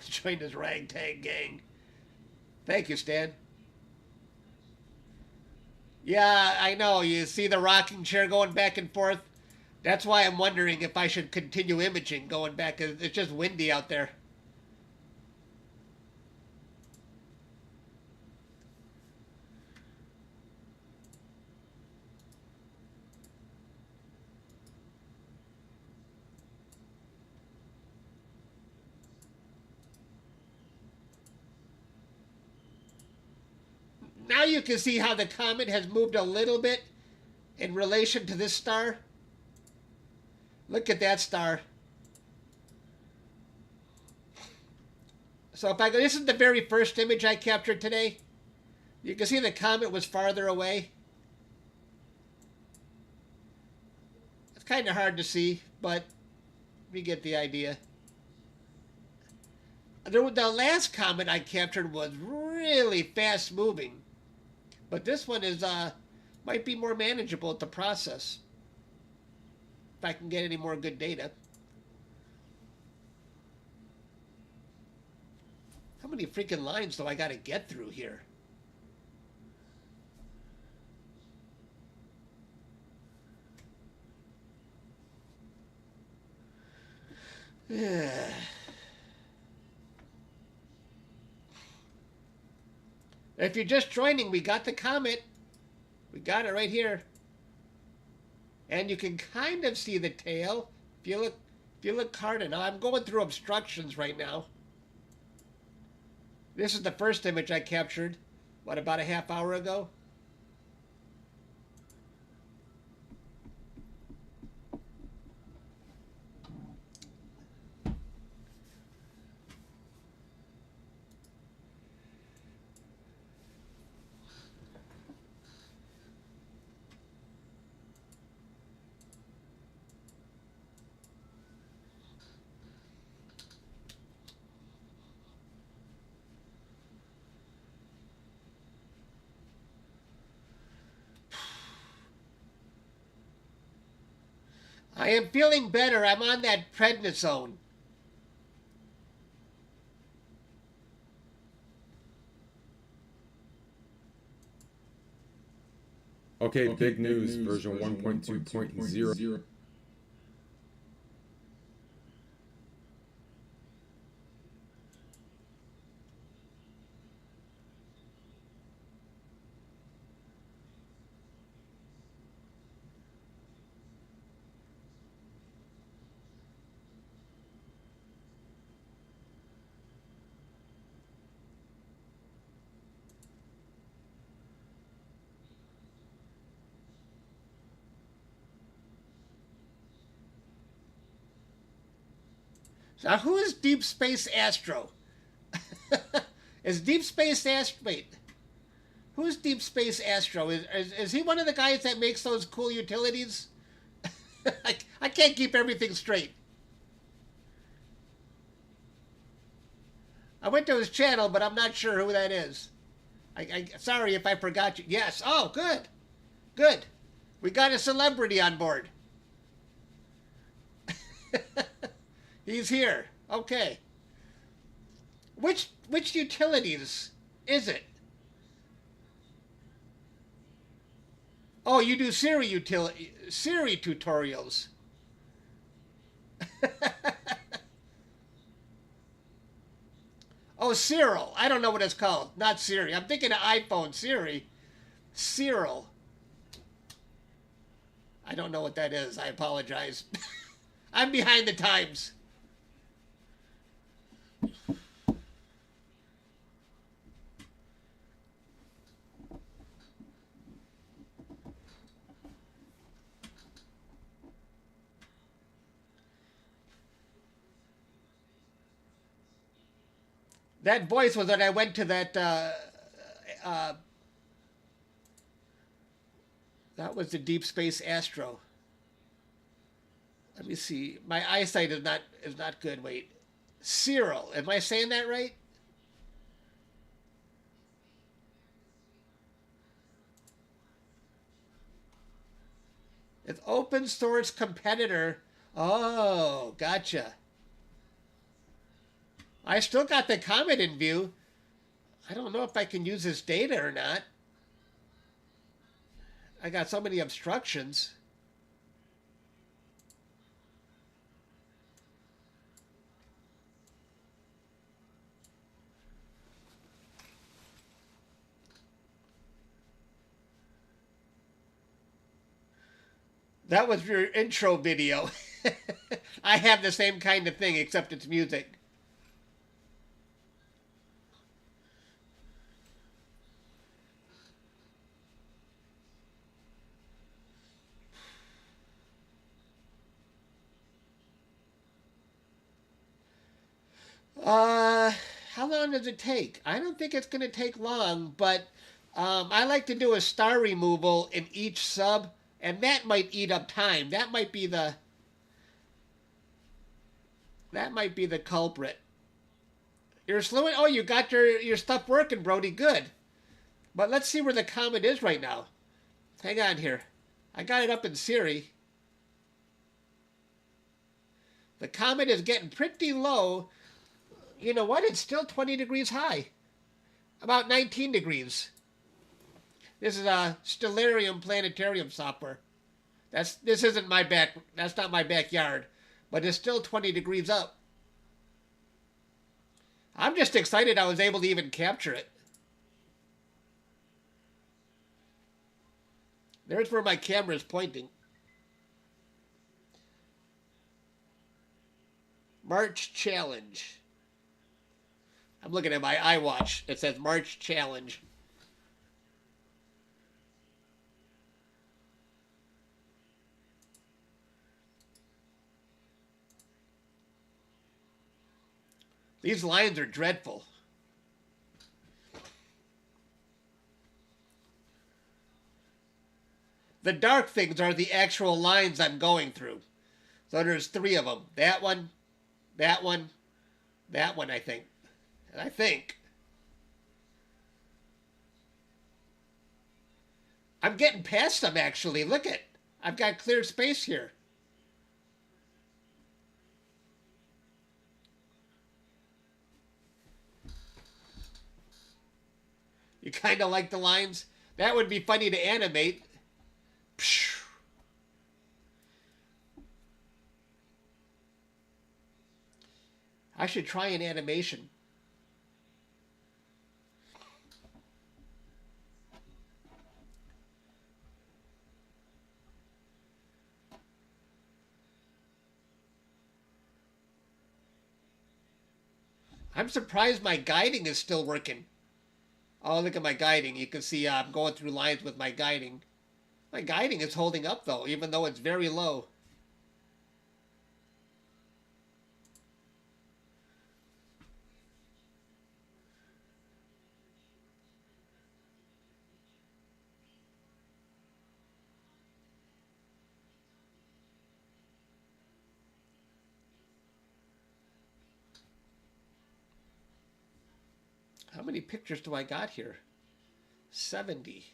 Join this ragtag gang. Thank you, Stan. Yeah, I know. You see the rocking chair going back and forth? That's why I'm wondering if I should continue imaging going back. It's just windy out there. Now you can see how the comet has moved a little bit in relation to this star. Look at that star. So if I go, this is the very first image I captured today. You can see the comet was farther away. It's kind of hard to see, but we get the idea. The last comet I captured was really fast moving. But this one is might be more manageable at the process. If I can get any more good data. How many freaking lines do I got to get through here? If you're just joining, we got the comet. We got it right here. And you can kind of see the tail. If you look hard enough. I'm going through obstructions right now. This is the first image I captured, what, about a half hour ago? I am feeling better. I'm on that prednisone. Okay, big news, version 1.2.0. Now, who is Deep Space Astro? Is Deep Space Astro... Wait. Who's Deep Space Astro? Is he one of the guys that makes those cool utilities? I can't keep everything straight. I went to his channel, but I'm not sure who that is. Sorry if I forgot you. Yes. Oh, good. Good. We got a celebrity on board. He's here. Okay. Which utilities is it? Oh, you do Siri tutorials. Oh, Cyril. I don't know what it's called. Not Siri. I'm thinking of iPhone. Siri. Cyril. I don't know what that is. I apologize. I'm behind the times. That voice was when I went to that, that was the Deep Space Astro. Let me see. My eyesight is not good. Wait. Cyril. Am I saying that right? It's open source competitor. Oh, gotcha. I still got the Comet in view. I don't know if I can use this data or not. I got so many obstructions. That was your intro video. I have the same kind of thing, except it's music. How long does it take? I don't think it's going to take long, but I like to do a star removal in each sub, and that might eat up time. That might be the culprit. You're slowing. Oh, you got your stuff working, Brody. Good. But let's see where the Comet is right now. Hang on here. I got it up in Siri. The Comet is getting pretty low. You know what? It's still 20 degrees high. About 19 degrees. This is a Stellarium planetarium software. This isn't my that's not my backyard, but it's still 20 degrees up. I'm just excited I was able to even capture it. There's where my camera is pointing. March challenge. I'm looking at my iWatch. It says March challenge. These lines are dreadful. The dark things are the actual lines I'm going through. So there's 3 of them. That one, that one, that one, I think. And I think I'm getting past them, actually. Look at, I've got clear space here. You kind of like the lines? That would be funny to animate. Psh. I should try an animation. I'm surprised my guiding is still working. Oh, look at my guiding. You can see I'm going through lines with my guiding. My guiding is holding up, though, even though it's very low. How many pictures do I got here? 70.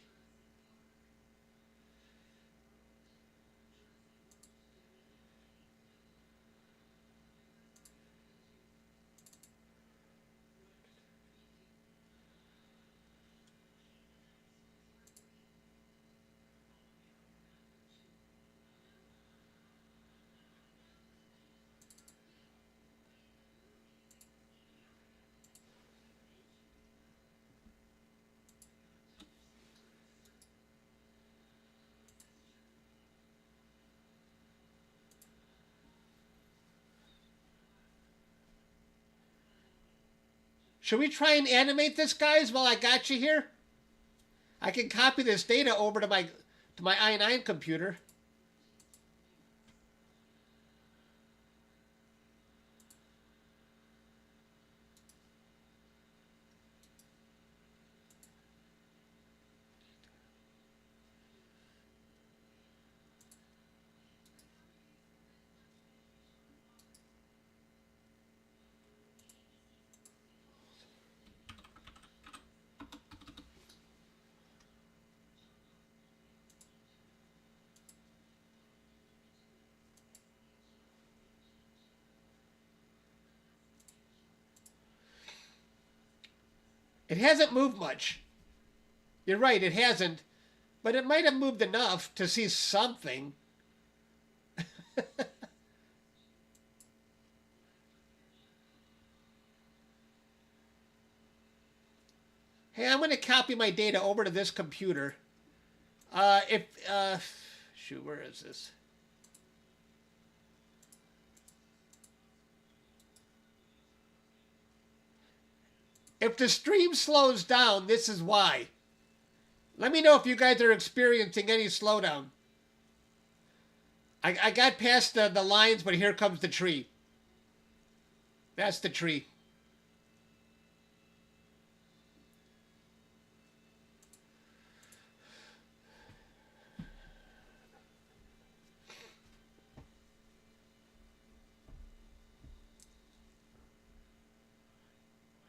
Should we try and animate this, guys, while I got you here? I can copy this data over to my i9 computer. It hasn't moved much. You're right, it hasn't. But it might have moved enough to see something. Hey, I'm going to copy my data over to this computer. Shoot, where is this? If the stream slows down, this is why. Let me know if you guys are experiencing any slowdown. I got past the lines, but here comes the tree. That's the tree.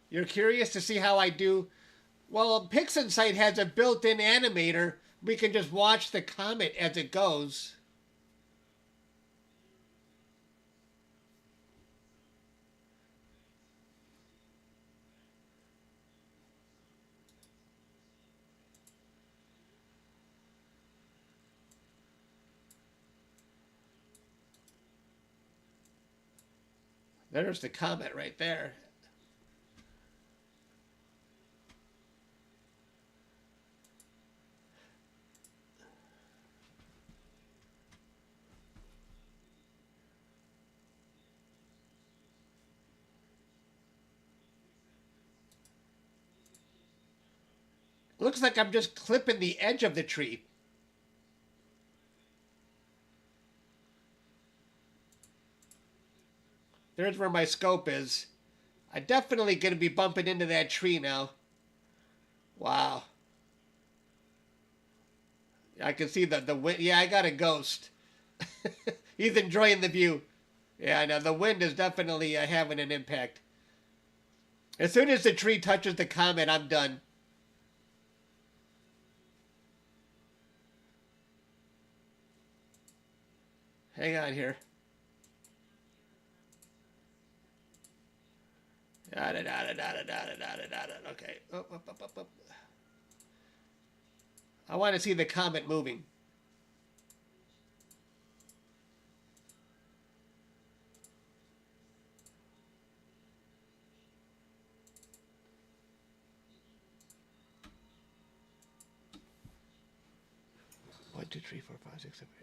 You're curious to see how I do? Well, PixInsight has a built-in animator. We can just watch the comet as it goes. There's the comet right there. Looks like I'm just clipping the edge of the tree. There's where my scope is. I'm definitely going to be bumping into that tree now. Wow. I can see the wind. Yeah, I got a ghost. He's enjoying the view. Yeah, I know. The wind is definitely having an impact. As soon as the tree touches the comet, I'm done. Hang on here. Okay. Up. I want to see the comet moving. One, two, three, four, five, six, seven, eight.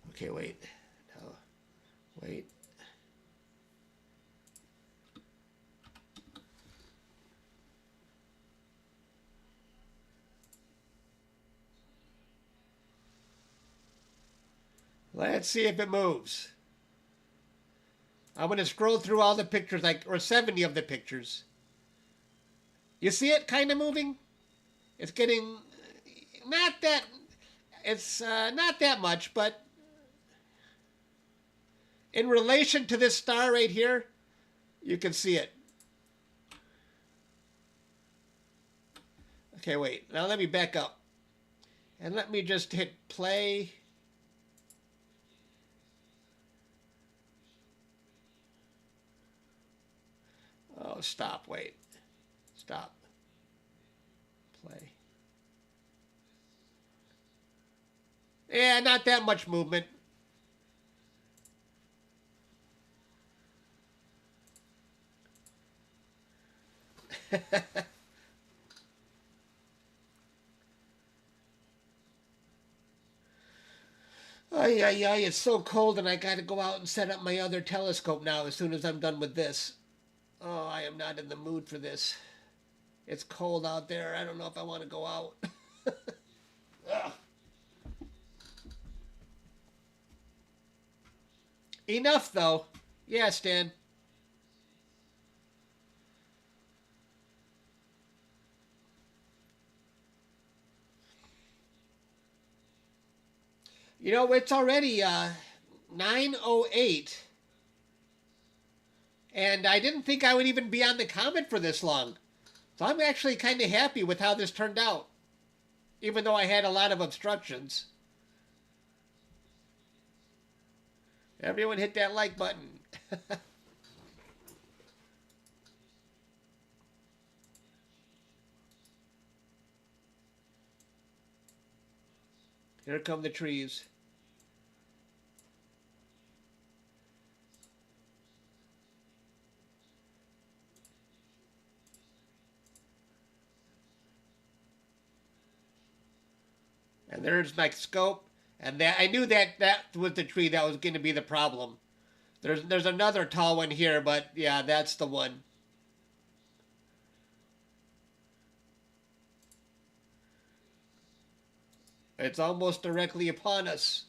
Okay, wait. No. Wait. Let's see if it moves. I'm going to scroll through all the pictures, or 70 of the pictures. You see it kind of moving? It's getting not that much, but in relation to this star right here, you can see it. Okay, wait. Now let me back up. And let me just hit play. Oh, stop. Wait. Stop. Play. Yeah, not that much movement. Ay, ay, ay, it's so cold and I gotta go out and set up my other telescope now as soon as I'm done with this. Oh, I am not in the mood for this. It's cold out there. I don't know if I want to go out. Enough, though. Yeah, Stan. You know, it's already 9:08. And I didn't think I would even be on the Comet for this long. So I'm actually kind of happy with how this turned out. Even though I had a lot of obstructions. Everyone hit that like button. Here come the trees. And there's my scope. And that I knew that was the tree that was going to be the problem. There's another tall one here, but yeah, that's the one. It's almost directly upon us.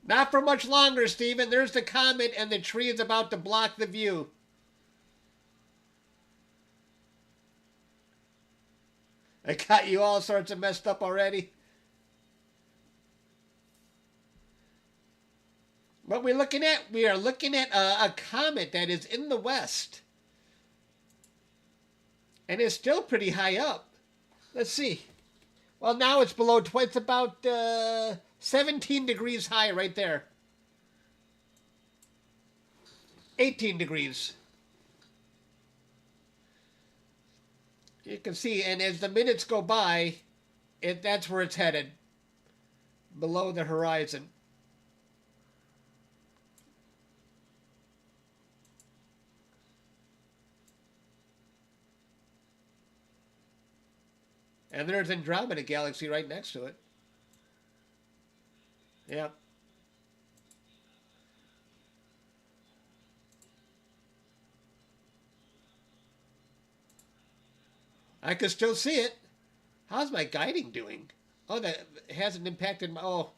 Not for much longer, Stephen. There's the comet, and the tree is about to block the view. I got you all sorts of messed up already. What we're looking at? We are looking at a comet that is in the west. And it's still pretty high up. Let's see. Well, now it's below, it's about 17 degrees high right there. 18 degrees. You can see, and as the minutes go by, that's where it's headed. Below the horizon. And there's Andromeda galaxy right next to it. Yeah. I can still see it. How's my guiding doing? Oh, that hasn't impacted my... Oh,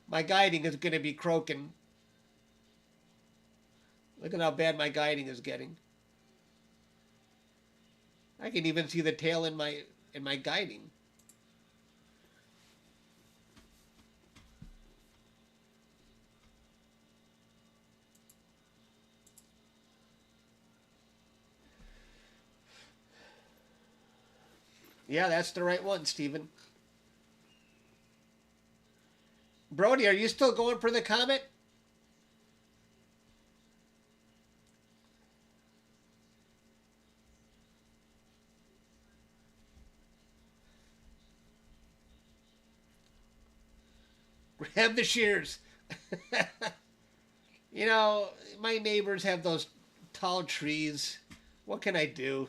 my guiding is going to be croaking. Look at how bad my guiding is getting. I can even see the tail in my guiding. Yeah, that's the right one, Stephen. Brody, are you still going for the comet? Grab the shears. You know, my neighbors have those tall trees. What can I do?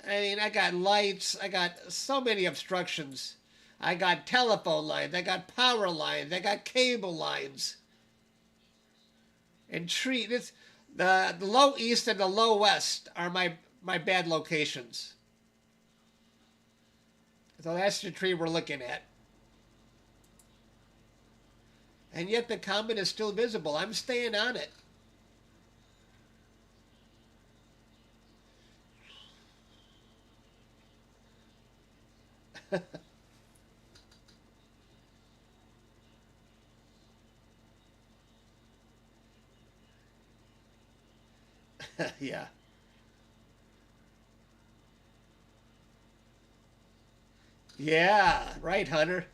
I mean, I got lights. I got so many obstructions. I got telephone lines. I got power lines. I got cable lines. And the low east and the low west are my bad locations. So that's the tree we're looking at. And yet the comet is still visible. I'm staying on it. Yeah. Yeah, right, Hunter.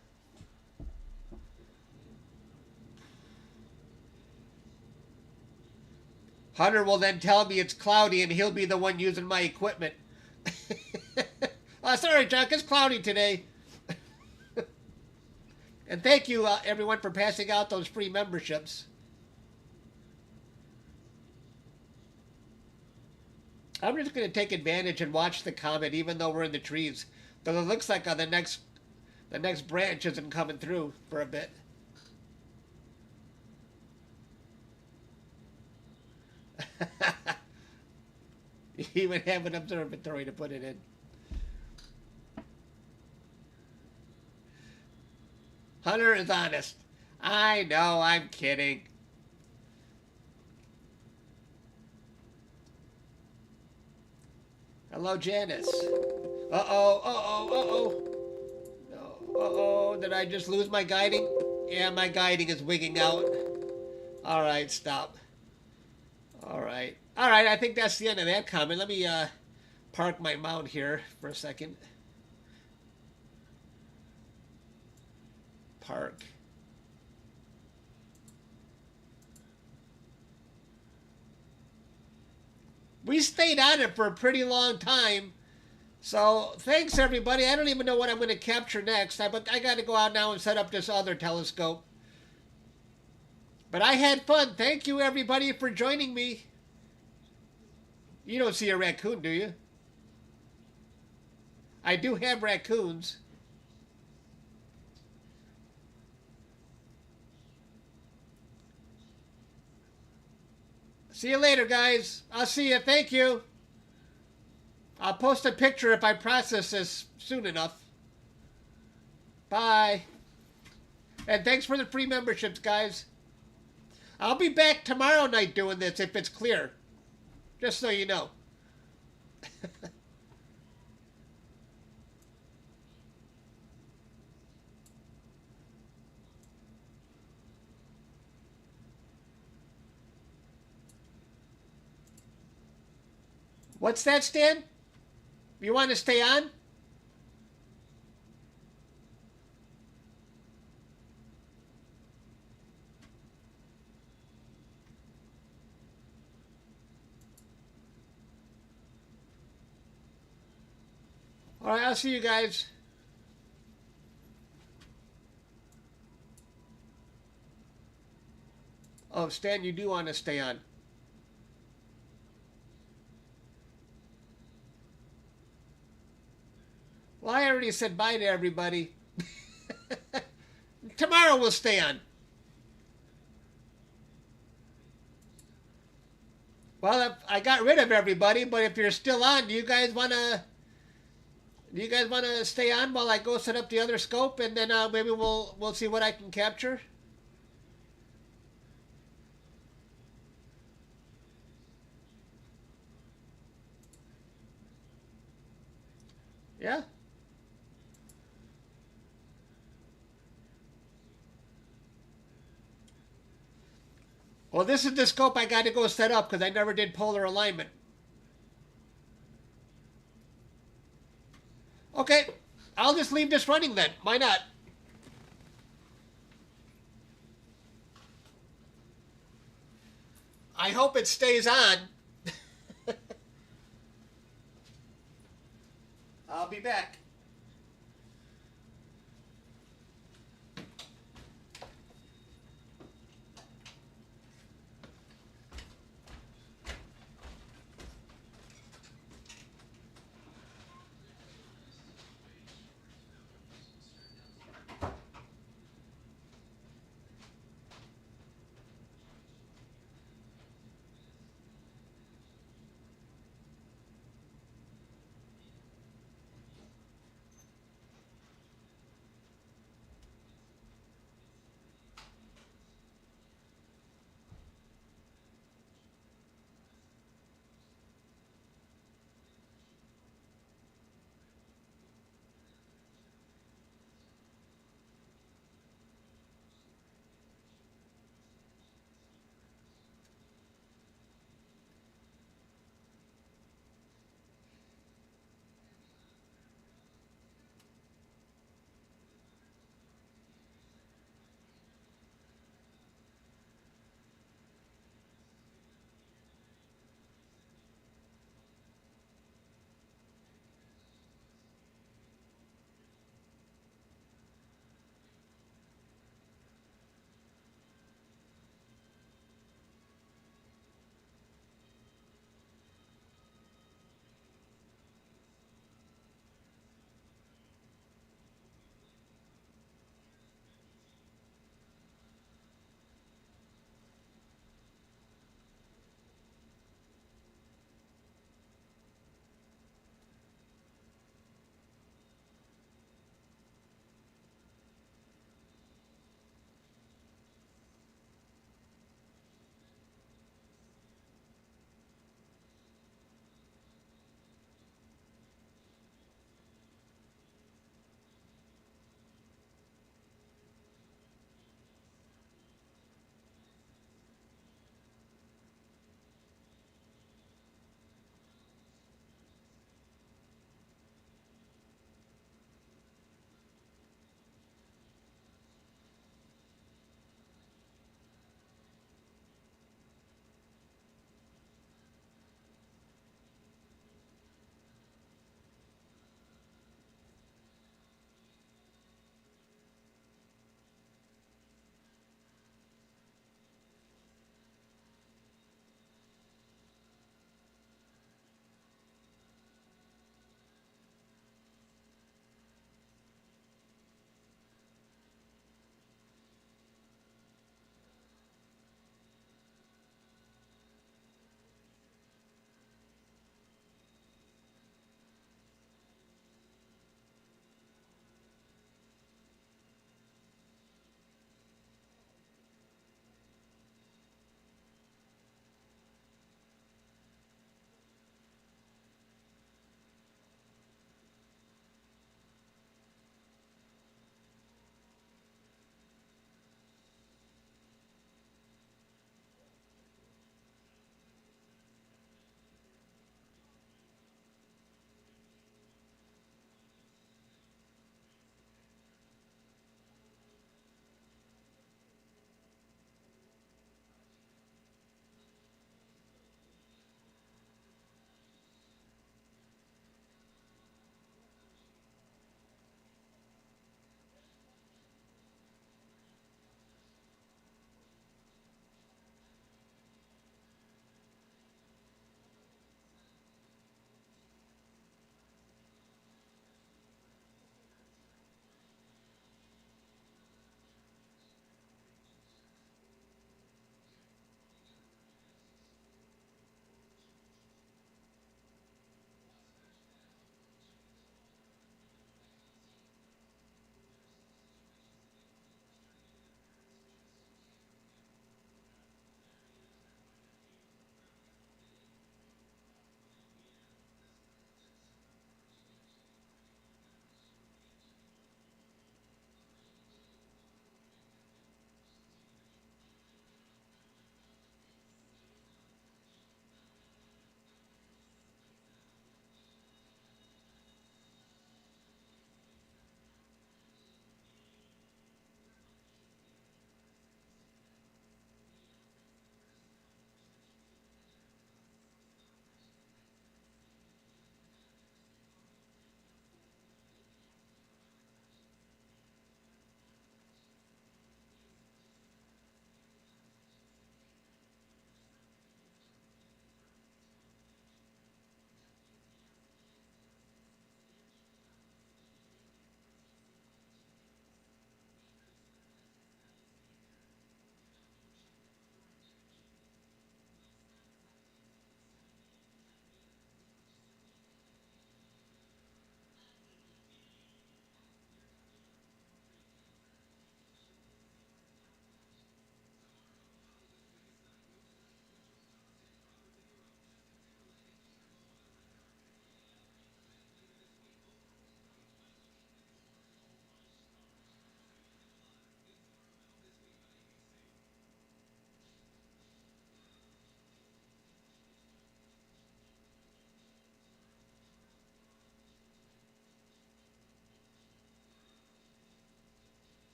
Hunter will then tell me it's cloudy and he'll be the one using my equipment. Oh, sorry, Chuck, it's cloudy today. And thank you, everyone, for passing out those free memberships. I'm just going to take advantage and watch the comet, even though we're in the trees. Because it looks like the next branch isn't coming through for a bit. You even have an observatory to put it in. Hunter is honest. I know, I'm kidding. Hello, Janice. Uh-oh, uh-oh, uh-oh. No, uh-oh, did I just lose my guiding? Yeah, my guiding is wigging out. All right, stop. All right. All right, I think that's the end of that comment. Let me park my mount here for a second. Park. We stayed on it for a pretty long time. So thanks, everybody. I don't even know what I'm going to capture next. But I got to go out now and set up this other telescope. But I had fun. Thank you, everybody, for joining me. You don't see a raccoon, do you? I do have raccoons. See you later, guys. I'll see you. Thank you. I'll post a picture if I process this soon enough. Bye. And thanks for the free memberships, guys. I'll be back tomorrow night doing this if it's clear. Just so you know. What's that, Stan? You want to stay on? All right, I'll see you guys. Oh, Stan, you do want to stay on. Well, I already said bye to everybody. Tomorrow we'll stay on. Well, I got rid of everybody, but if you're still on, do you guys want to stay on while I go set up the other scope, and then maybe we'll see what I can capture? Yeah. Well, this is the scope I got to go set up because I never did polar alignment. Okay, I'll just leave this running then. Why not? I hope it stays on. I'll be back.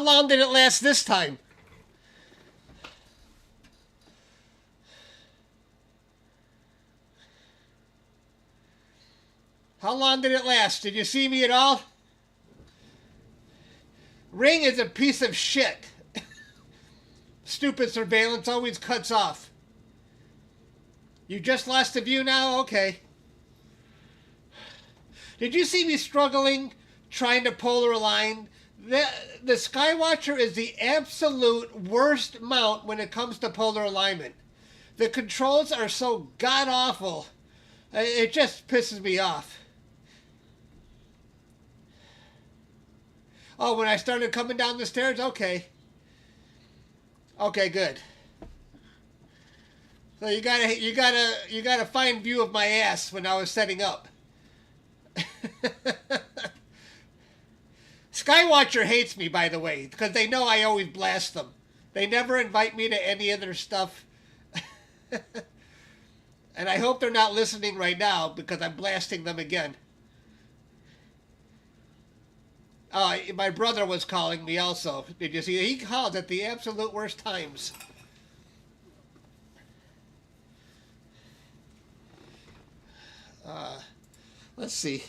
long did it last this time? How long did it last? Did you see me at all? Ring is a piece of shit. Stupid surveillance always cuts off. You just lost a view now? Okay. Did you see me struggling trying to polar align? The Skywatcher is the absolute worst mount when it comes to polar alignment. The controls are so god-awful. It just pisses me off. Oh, when I started coming down the stairs? Okay. Okay, good. So you got a fine view of my ass when I was setting up. Skywatcher hates me, by the way, because they know I always blast them. They never invite me to any of their stuff. And I hope they're not listening right now because I'm blasting them again. My brother was calling me also. Did you see? He called at the absolute worst times. Let's see.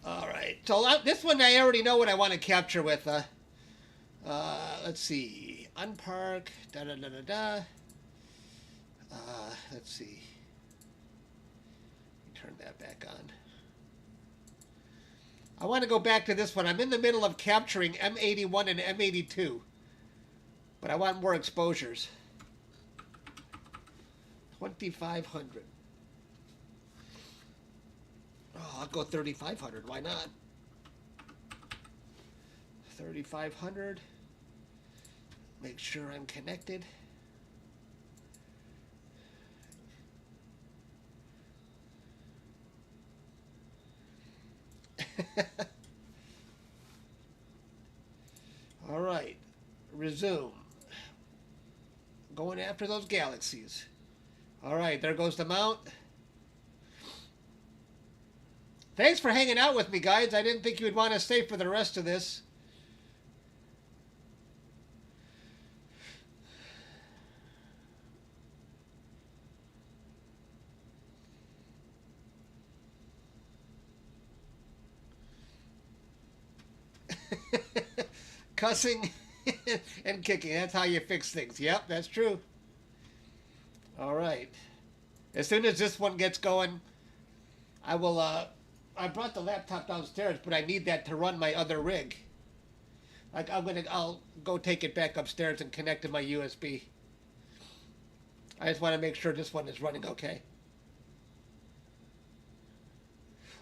All right. So this one I already know what I want to capture with. Let's see. Unpark. Da da da da da. Let's see. Turn that back on. I want to go back to this one. I'm in the middle of capturing M81 and M82. But I want more exposures. 2,500. Oh, I'll go 3,500. Why not? 3,500. Make sure I'm connected. All right. Resume. Going after those galaxies. All right, there goes the mount. Thanks for hanging out with me, guys. I didn't think you would want to stay for the rest of this. Cussing and kicking. That's how you fix things. Yep, that's true. All right. As soon as this one gets going, I will, I brought the laptop downstairs, but I need that to run my other rig. I'll go take it back upstairs and connect to my USB. I just want to make sure this one is running okay.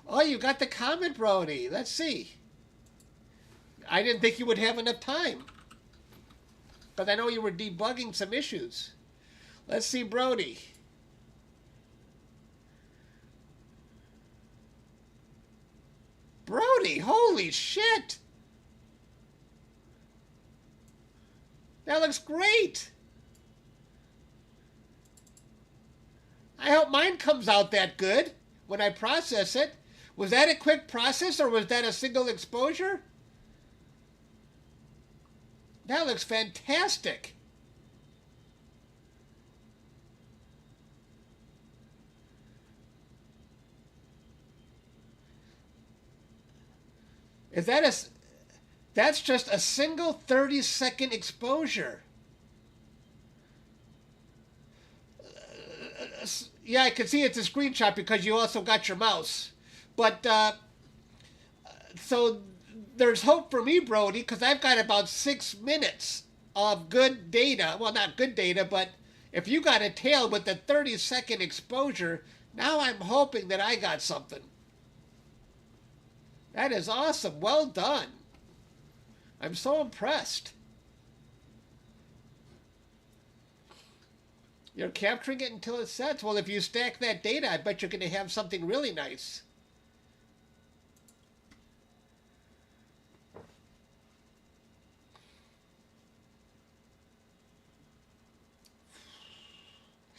Oh, you got the Comet, Brody. Let's see. I didn't think you would have enough time. But I know you were debugging some issues. Let's see, Brody. Brody, holy shit! That looks great! I hope mine comes out that good when I process it. Was that a quick process or was that a single exposure? That looks fantastic. Is that that's just a single 30-second exposure. Yeah, I can see it's a screenshot because you also got your mouse. But, so there's hope for me, Brody, because I've got about 6 minutes of good data. Well, not good data, but if you got a tail with the 30-second exposure, now I'm hoping that I got something. That is awesome. Well done. I'm so impressed. You're capturing it until it sets. Well, if you stack that data, I bet you're going to have something really nice.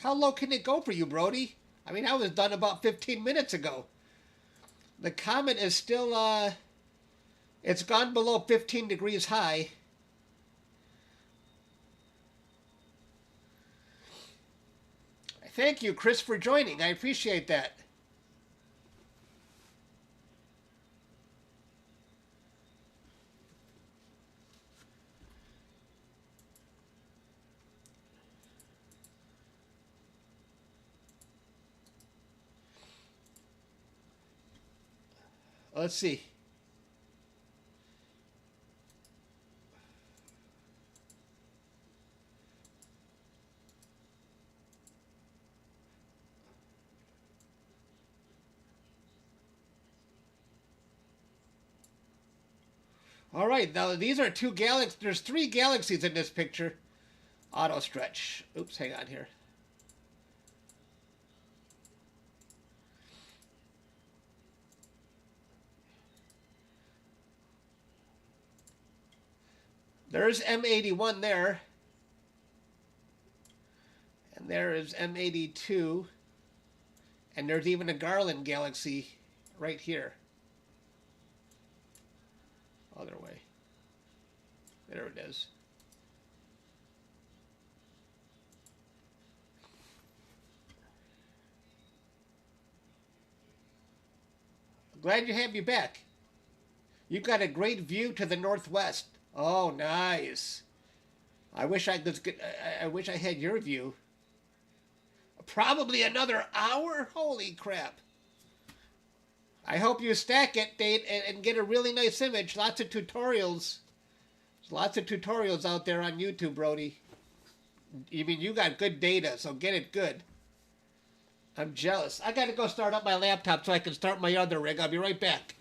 How low can it go for you, Brody? I mean, I was done about 15 minutes ago. The comet is still, it's gone below 15 degrees high. Thank you, Chris, for joining. I appreciate that. Let's see. All right, now these are two galaxies. There's three galaxies in this picture. Auto stretch. Oops, hang on here. There's M81 there. And there is M82. And there's even a Garland galaxy right here. Other way. There it is. Glad to have you back. You've got a great view to the northwest. Oh, nice. I wish I had your view. Probably another hour? Holy crap. I hope you stack it, Dave, and get a really nice image. Lots of tutorials. There's lots of tutorials out there on YouTube, Brody. You mean you got good data, so get it good. I'm jealous. I got to go start up my laptop so I can start my other rig. I'll be right back.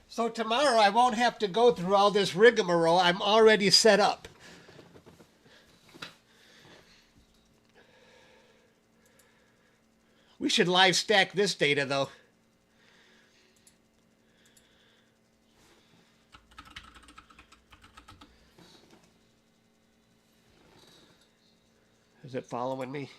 So tomorrow I won't have to go through all this rigmarole. I'm already set up. We should live stack this data, though. Is it following me?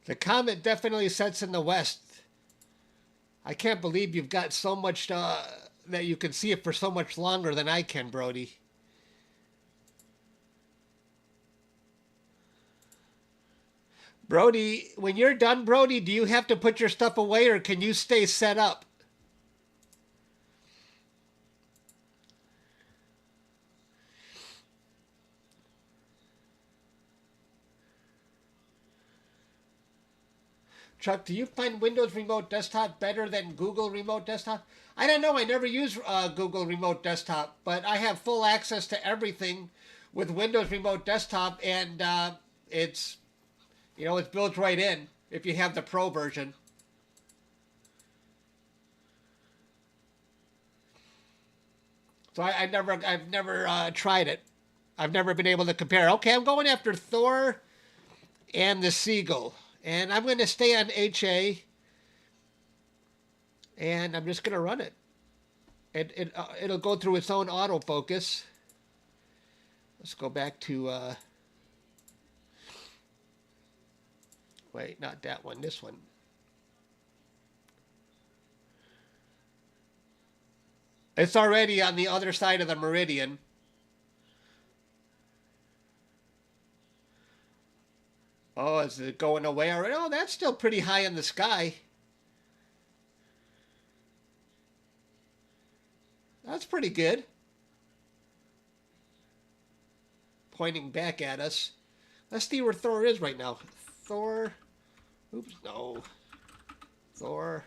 The comet definitely sets in the west. I can't believe you've got so much that you can see it for so much longer than I can, Brody. Brody, when you're done, Brody, do you have to put your stuff away or can you stay set up? Chuck, do you find Windows Remote Desktop better than Google Remote Desktop? I don't know. I never use Google Remote Desktop, but I have full access to everything with Windows Remote Desktop, and it's, you know, it's built right in if you have the Pro version. So I've never tried it. I've never been able to compare. Okay, I'm going after Thor and the Seagull. And I'm going to stay on HA. And I'm just going to run it. It'll go through its own autofocus. Let's go back to... wait, not that one. This one. It's already on the other side of the meridian. Oh, is it going away already? Oh, that's still pretty high in the sky. That's pretty good. Pointing back at us. Let's see where Thor is right now. Thor. Oops, no. Thor.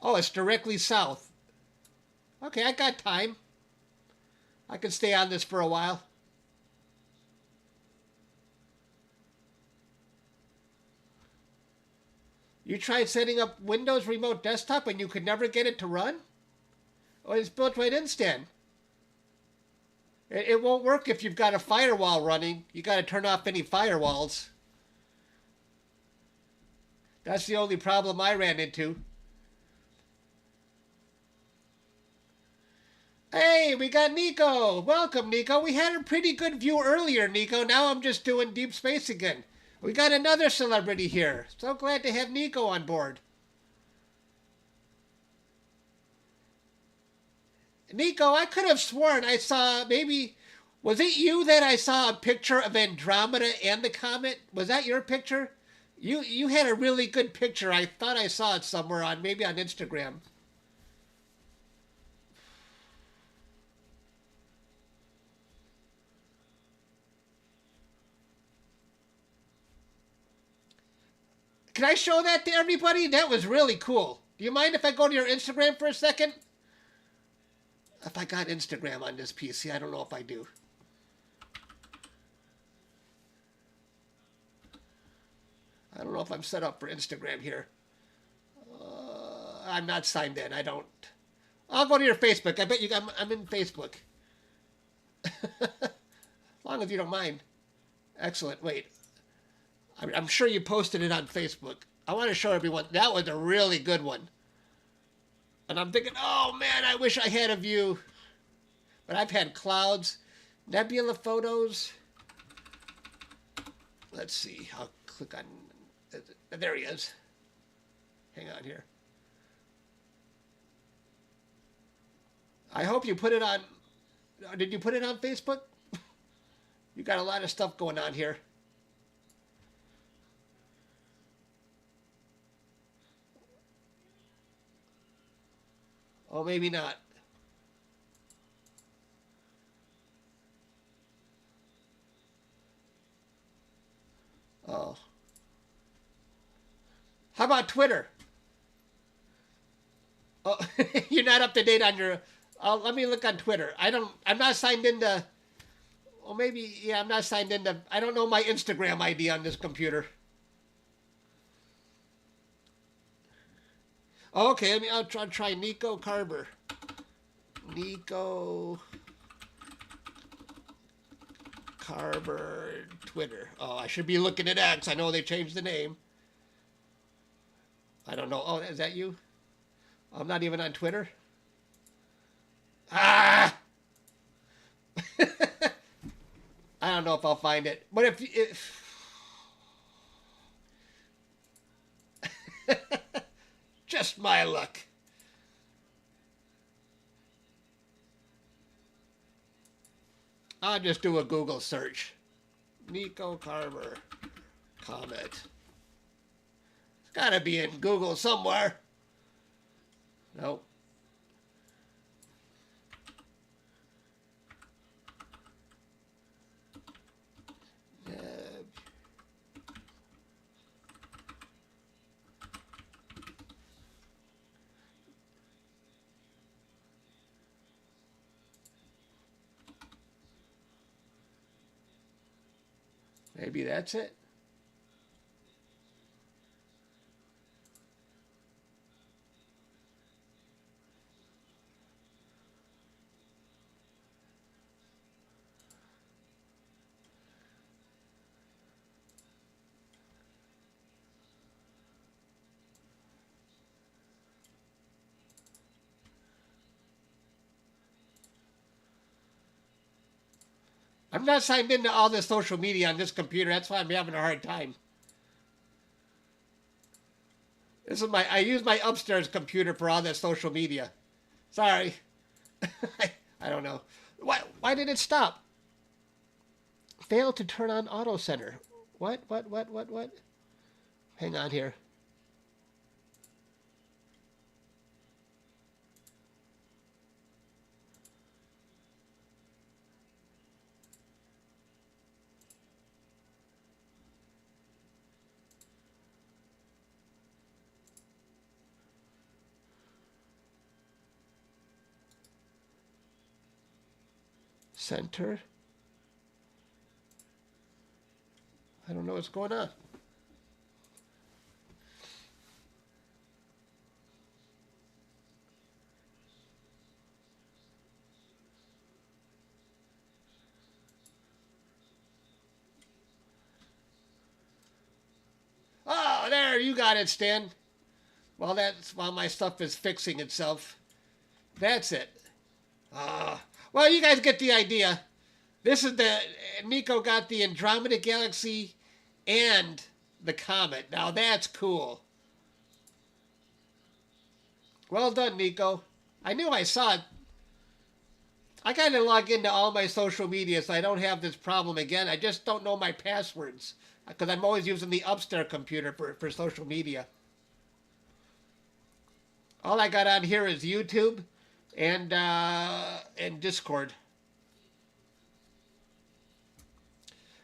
Oh, it's directly south. Okay, I got time. I can stay on this for a while. You tried setting up Windows Remote Desktop and you could never get it to run? Oh, it's built right in, Stan. It won't work if you've got a firewall running. You got to turn off any firewalls. That's the only problem I ran into. Hey, we got Nico. Welcome, Nico. We had a pretty good view earlier, Nico. Now I'm just doing deep space again. We got another celebrity here. So glad to have Nico on board. Nico, I could have sworn I saw maybe... Was it you that I saw a picture of Andromeda and the Comet? Was that your picture? You had a really good picture. I thought I saw it somewhere on maybe on Instagram. Can I show that to everybody? That was really cool. Do you mind if I go to your Instagram for a second? If I got Instagram on this PC, I don't know if I do. I don't know if I'm set up for Instagram here. I'm not signed in. I don't. I'll go to your Facebook. I bet you. I'm in Facebook. As long as you don't mind. Excellent. Wait. I'm sure you posted it on Facebook. I want to show everyone. That was a really good one. And I'm thinking, oh man, I wish I had a view. But I've had clouds, nebula photos. Let's see. I'll click on. There he is. Hang on here. I hope you put it on. Did you put it on Facebook? You got a lot of stuff going on here. Oh, maybe not. Oh. How about Twitter? Oh, you're not up to date on your... let me look on Twitter. I'm not signed into... Well, maybe... Yeah, I'm not signed into... I don't know my Instagram ID on this computer. Okay, I'll try Nico Carver. Nico Carver Twitter. Oh, I should be looking at X. I know they changed the name. I don't know. Oh, is that you? I'm not even on Twitter. Ah! I don't know if I'll find it. But if just my luck. I'll just do a Google search. Nico Carver Comet. It's got to be in Google somewhere. Nope. Maybe that's it. I'm not signed into all this social media on this computer. That's why I'm having a hard time. This is I use my upstairs computer for all this social media. Sorry. I don't know. Why did it stop? Failed to turn on auto center. What? Hang on here. Center. I don't know what's going on. Oh, there, you got it, Stan. Well, that's while my stuff is fixing itself. That's it. Well, you guys get the idea. This is Nico got the Andromeda galaxy and the Comet. Now that's cool. Well done, Nico. I knew I saw it. I got to log into all my social media so I don't have this problem again. I just don't know my passwords because I'm always using the upstairs computer for social media. All I got on here is YouTube and Discord.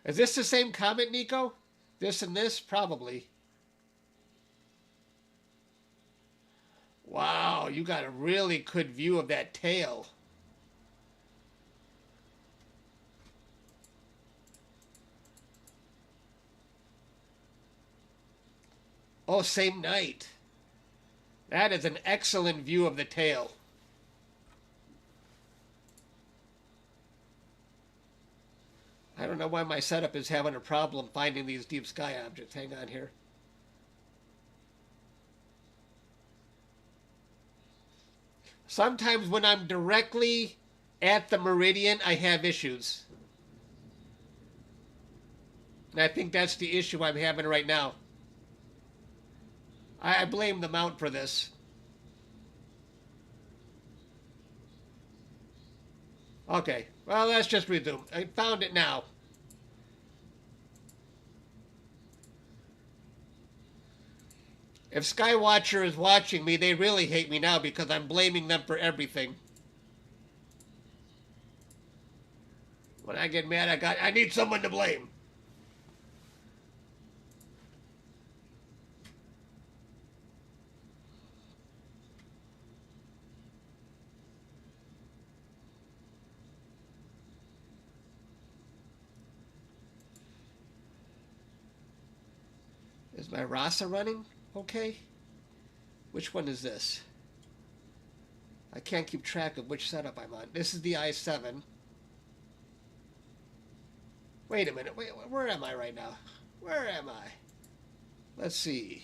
Is this the same Comet, Nico? This and this? Probably. Wow, you got a really good view of that tail. Oh, same night. That is an excellent view of the tail. I don't know why my setup is having a problem finding these deep sky objects. Hang on here. Sometimes when I'm directly at the meridian, I have issues. And I think that's the issue I'm having right now. I blame the mount for this. Okay, well, let's just resume. I found it now. If Skywatcher is watching me, they really hate me now because I'm blaming them for everything. When I get mad, I need someone to blame. Is my RASA running okay? Which one is this? I can't keep track of which setup I'm on. This is the i7. Wait a minute. Wait, where am I right now? Where am I? Let's see.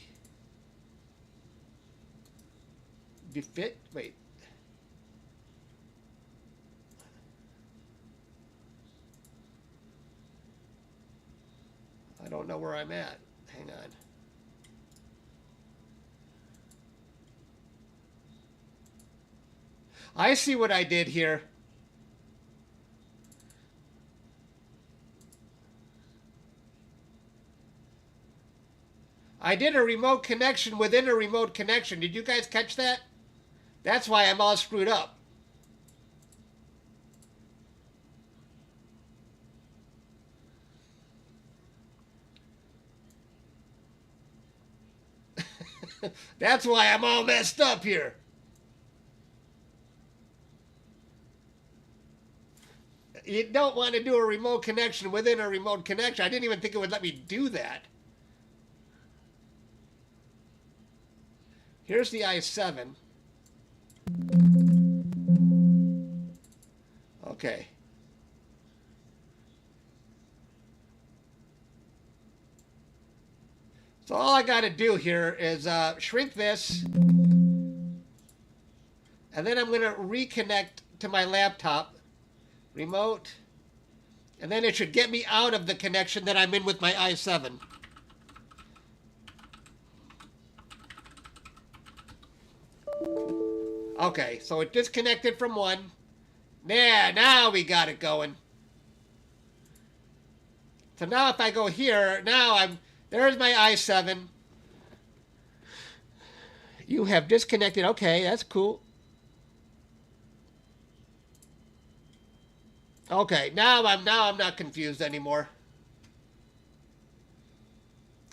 Befit? Wait. I don't know where I'm at. Hang on. I see what I did here. I did a remote connection within a remote connection. Did you guys catch that? That's why I'm all screwed up. That's why I'm all messed up here. You don't want to do a remote connection within a remote connection. I didn't even think it would let me do that. Here's the i7. Okay. So all I got to do here is shrink this, and then I'm going to reconnect to my laptop, remote, and then it should get me out of the connection that I'm in with my i7. Okay, so it disconnected from one. Yeah, now we got it going. So now if I go here, there's my i7. You have disconnected. Okay, that's cool. Okay, now I'm not confused anymore.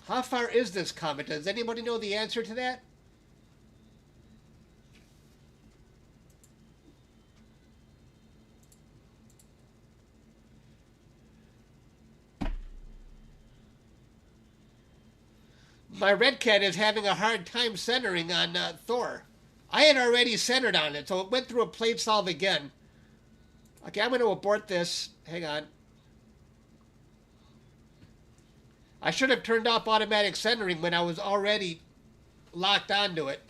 How far is this comet? Does anybody know the answer to that? My RedCat is having a hard time centering on Thor. I had already centered on it, so it went through a plate solve again. Okay, I'm going to abort this. Hang on. I should have turned off automatic centering when I was already locked onto it.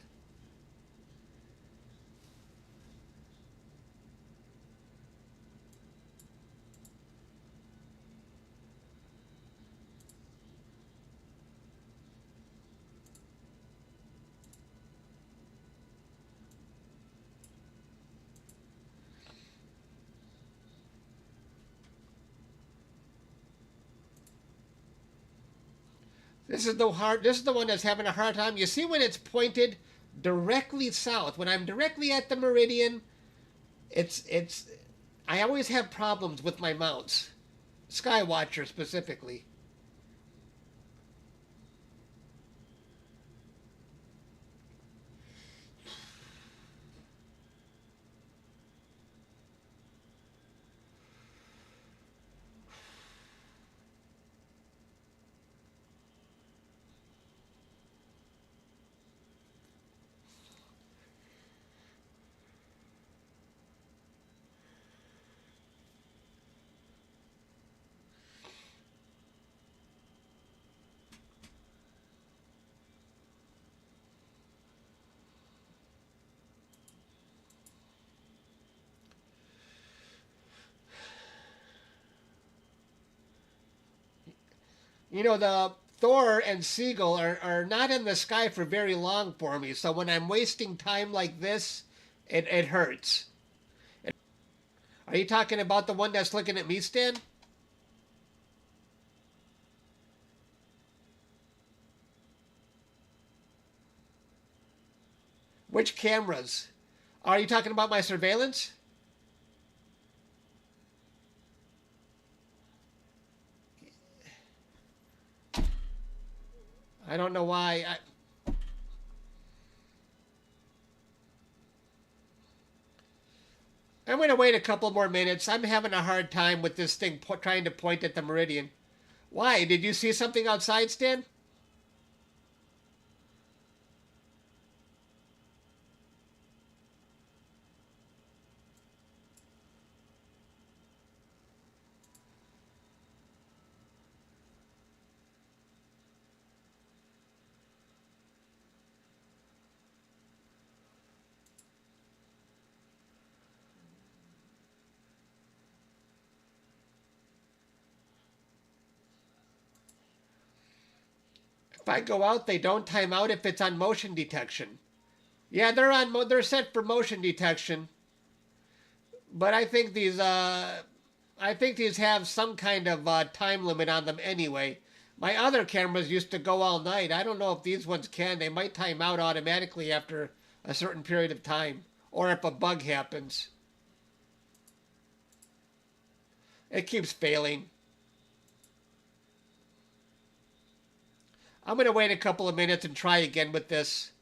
This is the one that's having a hard time. You see when it's pointed directly south, when I'm directly at the meridian, I always have problems with my mounts. Skywatcher specifically. You know, the Thor and Seagull are not in the sky for very long for me, so when I'm wasting time like this, it hurts. Are you talking about the one that's looking at me, Stan? Which cameras? Are you talking about my surveillance? I don't know why. I'm going to wait a couple more minutes. I'm having a hard time with this thing trying to point at the meridian. Why? Did you see something outside, Stan? If I go out, they don't time out if it's on motion detection. Yeah, they're set for motion detection. But I think these have some kind of time limit on them anyway. My other cameras used to go all night. I don't know if these ones can. They might time out automatically after a certain period of time, or if a bug happens. It keeps failing. I'm going to wait a couple of minutes and try again with this.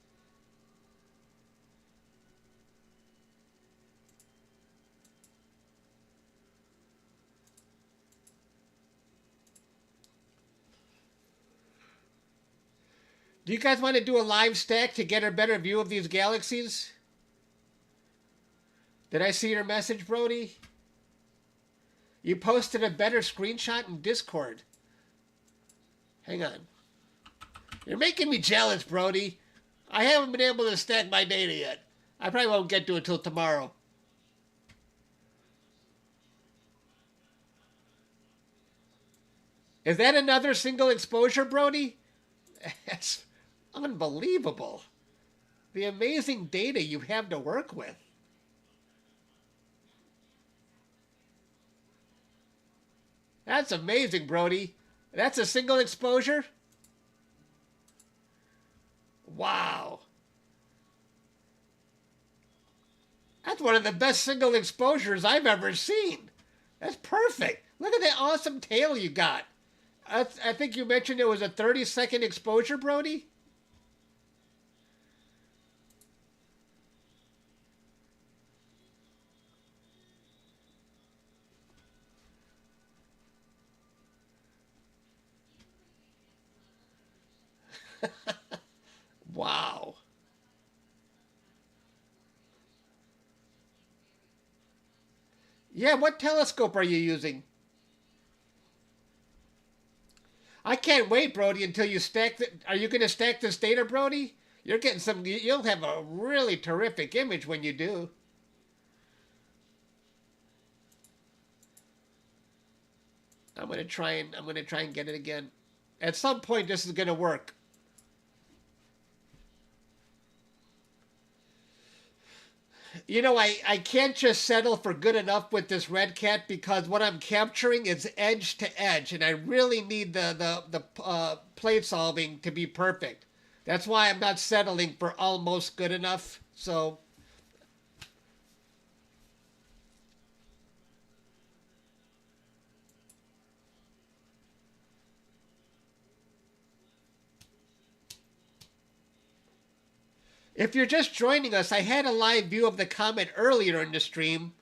you guys want to do a live stack to get a better view of these galaxies? Did I see your message, Brody? You posted a better screenshot in Discord. Hang on. You're making me jealous, Brody. I haven't been able to stack my data yet. I probably won't get to it till tomorrow. Is that another single exposure, Brody? That's unbelievable. The amazing data you have to work with. That's amazing, Brody. That's a single exposure? Wow. That's one of the best single exposures I've ever seen. That's perfect. Look at that awesome tail you got. I think you mentioned it was a 30-second exposure, Brody? Wow. Yeah, what telescope are you using? I can't wait, Brody, until you stack the... Are you going to stack this data, Brody? You're getting some... You'll have a really terrific image when you do. I'm going to try and get it again. At some point, this is going to work. You know, I can't just settle for good enough with this RedCat because what I'm capturing is edge to edge, and I really need the plate solving to be perfect. That's why I'm not settling for almost good enough. So if you're just joining us, I had a live view of the comet earlier in the stream,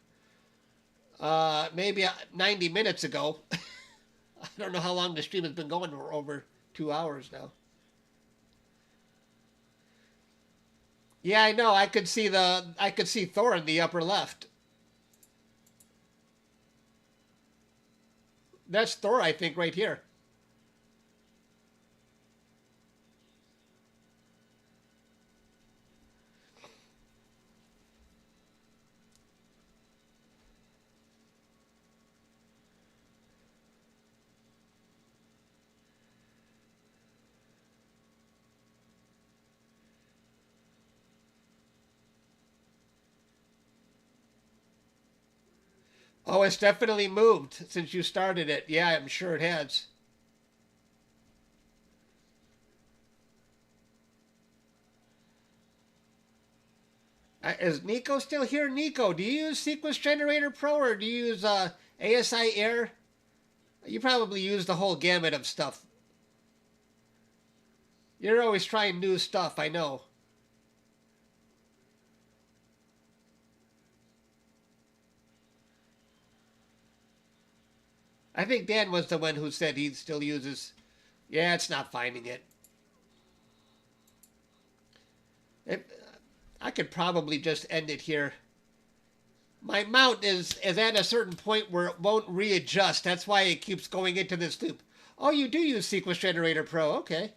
maybe 90 minutes ago. I don't know how long the stream has been going for, over 2 hours now. Yeah, I know. I could see Thor in the upper left. That's Thor, I think, right here. Oh, it's definitely moved since you started it. Yeah, I'm sure it has. Is Nico still here? Nico, do you use Sequence Generator Pro or do you use ASI Air? You probably use the whole gamut of stuff. You're always trying new stuff, I know. I think Dan was the one who said he still uses... Yeah, it's not finding it. I could probably just end it here. My mount is at a certain point where it won't readjust. That's why it keeps going into this loop. Oh, you do use Sequence Generator Pro. Okay.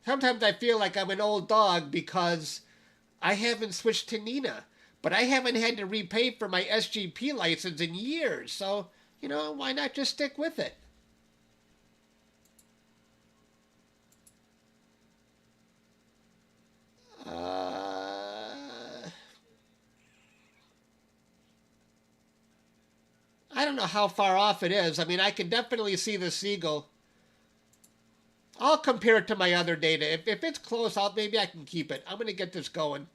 Sometimes I feel like I'm an old dog because I haven't switched to Nina. But I haven't had to repay for my SGP license in years. So, you know, why not just stick with it? I don't know how far off it is. I mean, I can definitely see the seagull. I'll compare it to my other data. If it's close, maybe I can keep it. I'm going to get this going.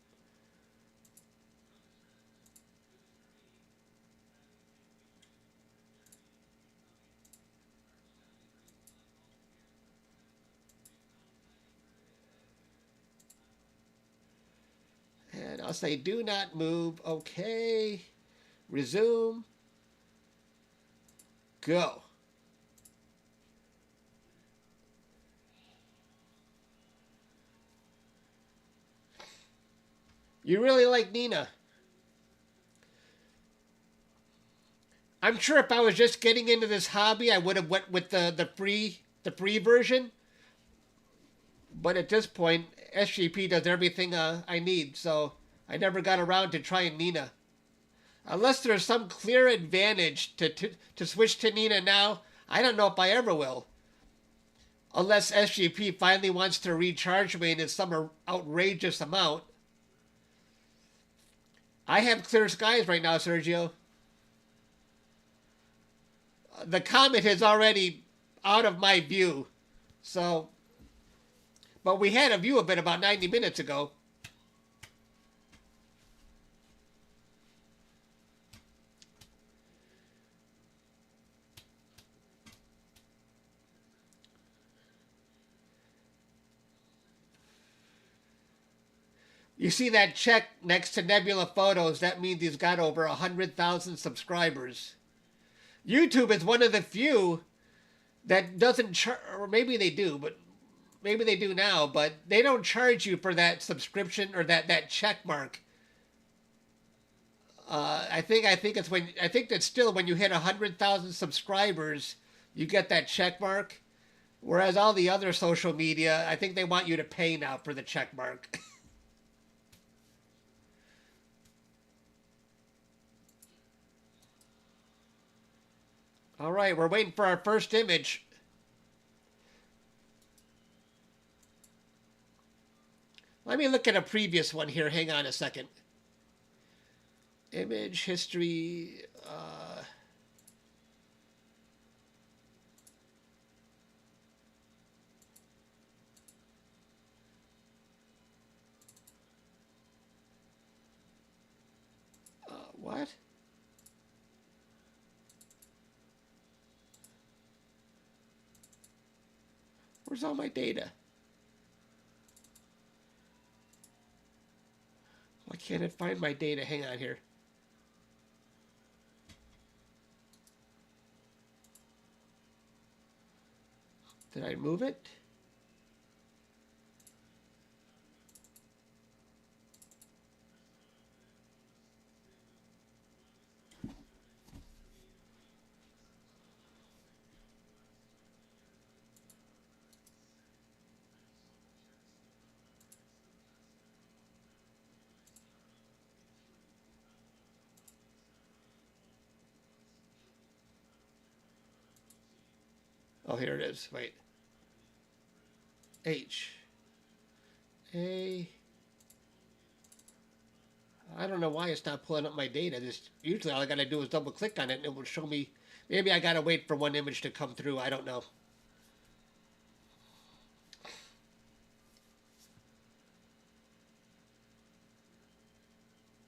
And I'll say do not move. Okay. Resume. Go. You really like Nina. I'm sure if I was just getting into this hobby, I would have went with the free version. But at this point, SGP does everything I need, so I never got around to trying Nina. Unless there's some clear advantage to switch to Nina now, I don't know if I ever will. Unless SGP finally wants to recharge me in some outrageous amount. I have clear skies right now, Sergio. The comet is already out of my view. So, but we had a view of it about 90 minutes ago. You see that check next to Nebula Photos, that means he's got over 100,000 subscribers. YouTube is one of the few that doesn't charge, or maybe they do, but maybe they do now, but they don't charge you for that subscription or that check mark. I think it's still when you hit 100,000 subscribers, you get that check mark. Whereas all the other social media, I think they want you to pay now for the check mark. All right, we're waiting for our first image. Let me look at a previous one here. Hang on a second. Image history. What? Where's all my data? Why can't it find my data? Hang on here. Did I move it? Oh, here it is. Wait. H. A. I don't know why it's not pulling up my data. Usually all I got to do is double click on it and it will show me. Maybe I got to wait for one image to come through. I don't know.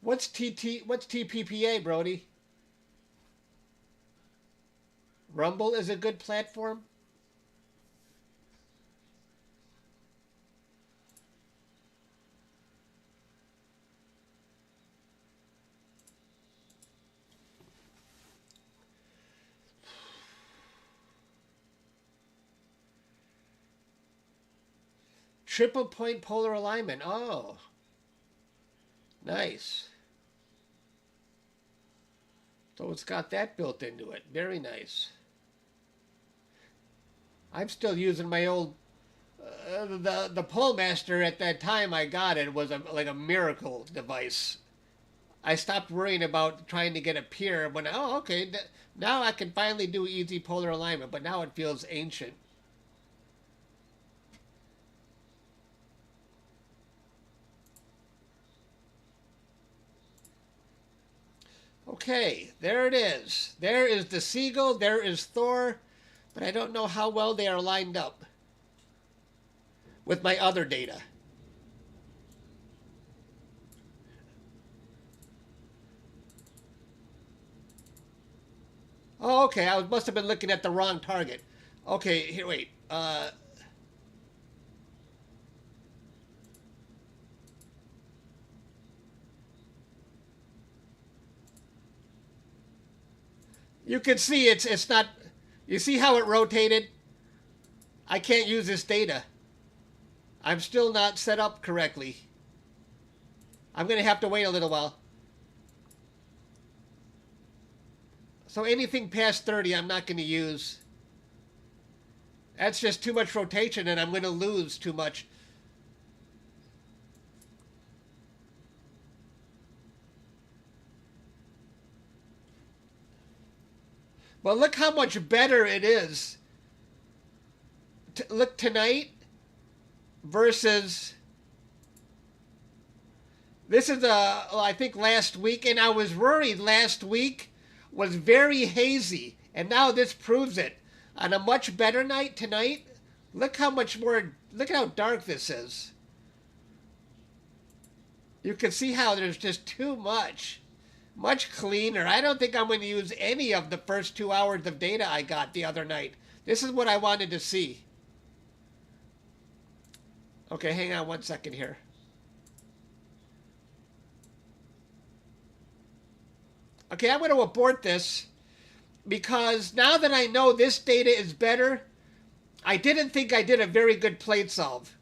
What's TPPA, Brody? Rumble is a good platform? Triple point polar alignment. Oh. Nice. So it's got that built into it. Very nice. I'm still using my old the Polemaster. At that time I got it was like a miracle device. I stopped worrying about trying to get a peer when okay, now I can finally do easy polar alignment, but now it feels ancient. Okay, there it is. There is the Seagull, there is Thor, but I don't know how well they are lined up with my other data. Oh, okay, I must have been looking at the wrong target. Okay, here, wait. You can see it's not. You see how it rotated? I can't use this data. I'm still not set up correctly. I'm going to have to wait a little while. So anything past 30, I'm not going to use. That's just too much rotation, and I'm going to lose too much. But look how much better it is. Look tonight versus... This is, I think last week, and I was worried last week was very hazy, and now this proves it. On a much better night tonight, look how much more, look at how dark this is. You can see how there's just too much. Much cleaner. I don't think I'm going to use any of the first 2 hours of data I got the other night. This is what I wanted to see. Okay, hang on 1 second here. Okay, I'm going to abort this because now that I know this data is better, I didn't think I did a very good plate solve.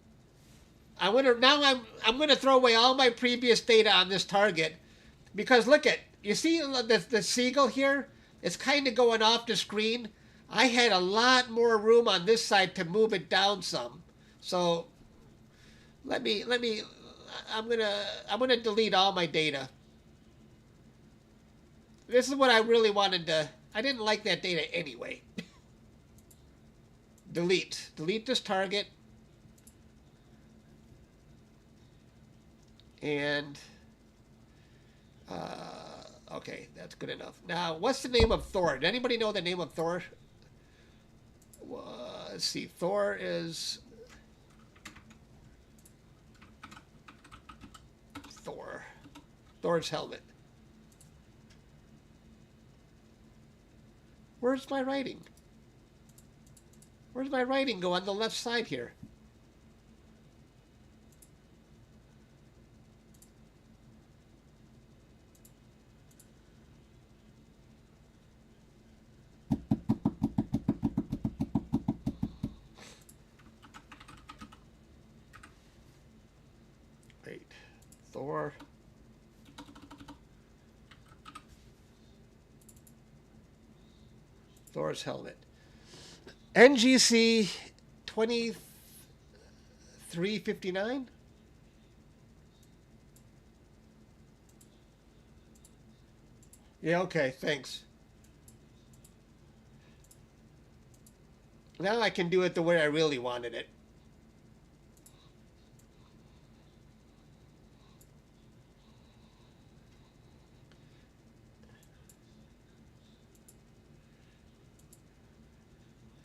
I'm going to throw away all my previous data on this target because look at, you see the seagull here? It's kind of going off the screen. I had a lot more room on this side to move it down some. So I'm going to delete all my data. This is what I really wanted to... I didn't like that data anyway. Delete. Delete this target. And... okay, that's good enough. Now, what's the name of Thor? Does anybody know the name of Thor? Let's see. Thor is... Thor. Thor's helmet. Where's my writing? Where's my writing go on the left side here? Wait, Thor. Thor's helmet. NGC 2359? Yeah, okay, thanks. Now I can do it the way I really wanted it.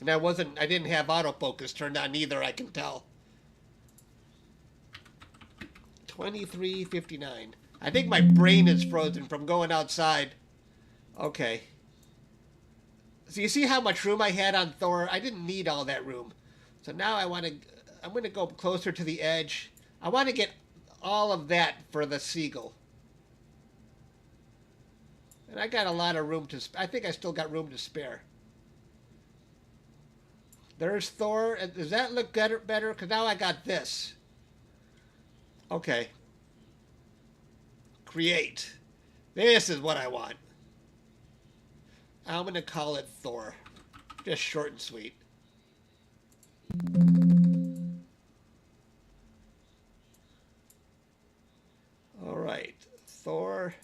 And I didn't have autofocus turned on either, I can tell. 2359. I think my brain is frozen from going outside. Okay. So you see how much room I had on Thor? I didn't need all that room. So now I'm going to go closer to the edge. I want to get all of that for the seagull. And I got a lot of room to... I think I still got room to spare. There's Thor. Does that look better? Because now I got this. Okay. Create. This is what I want. I'm going to call it Thor. Just short and sweet. All right. Thor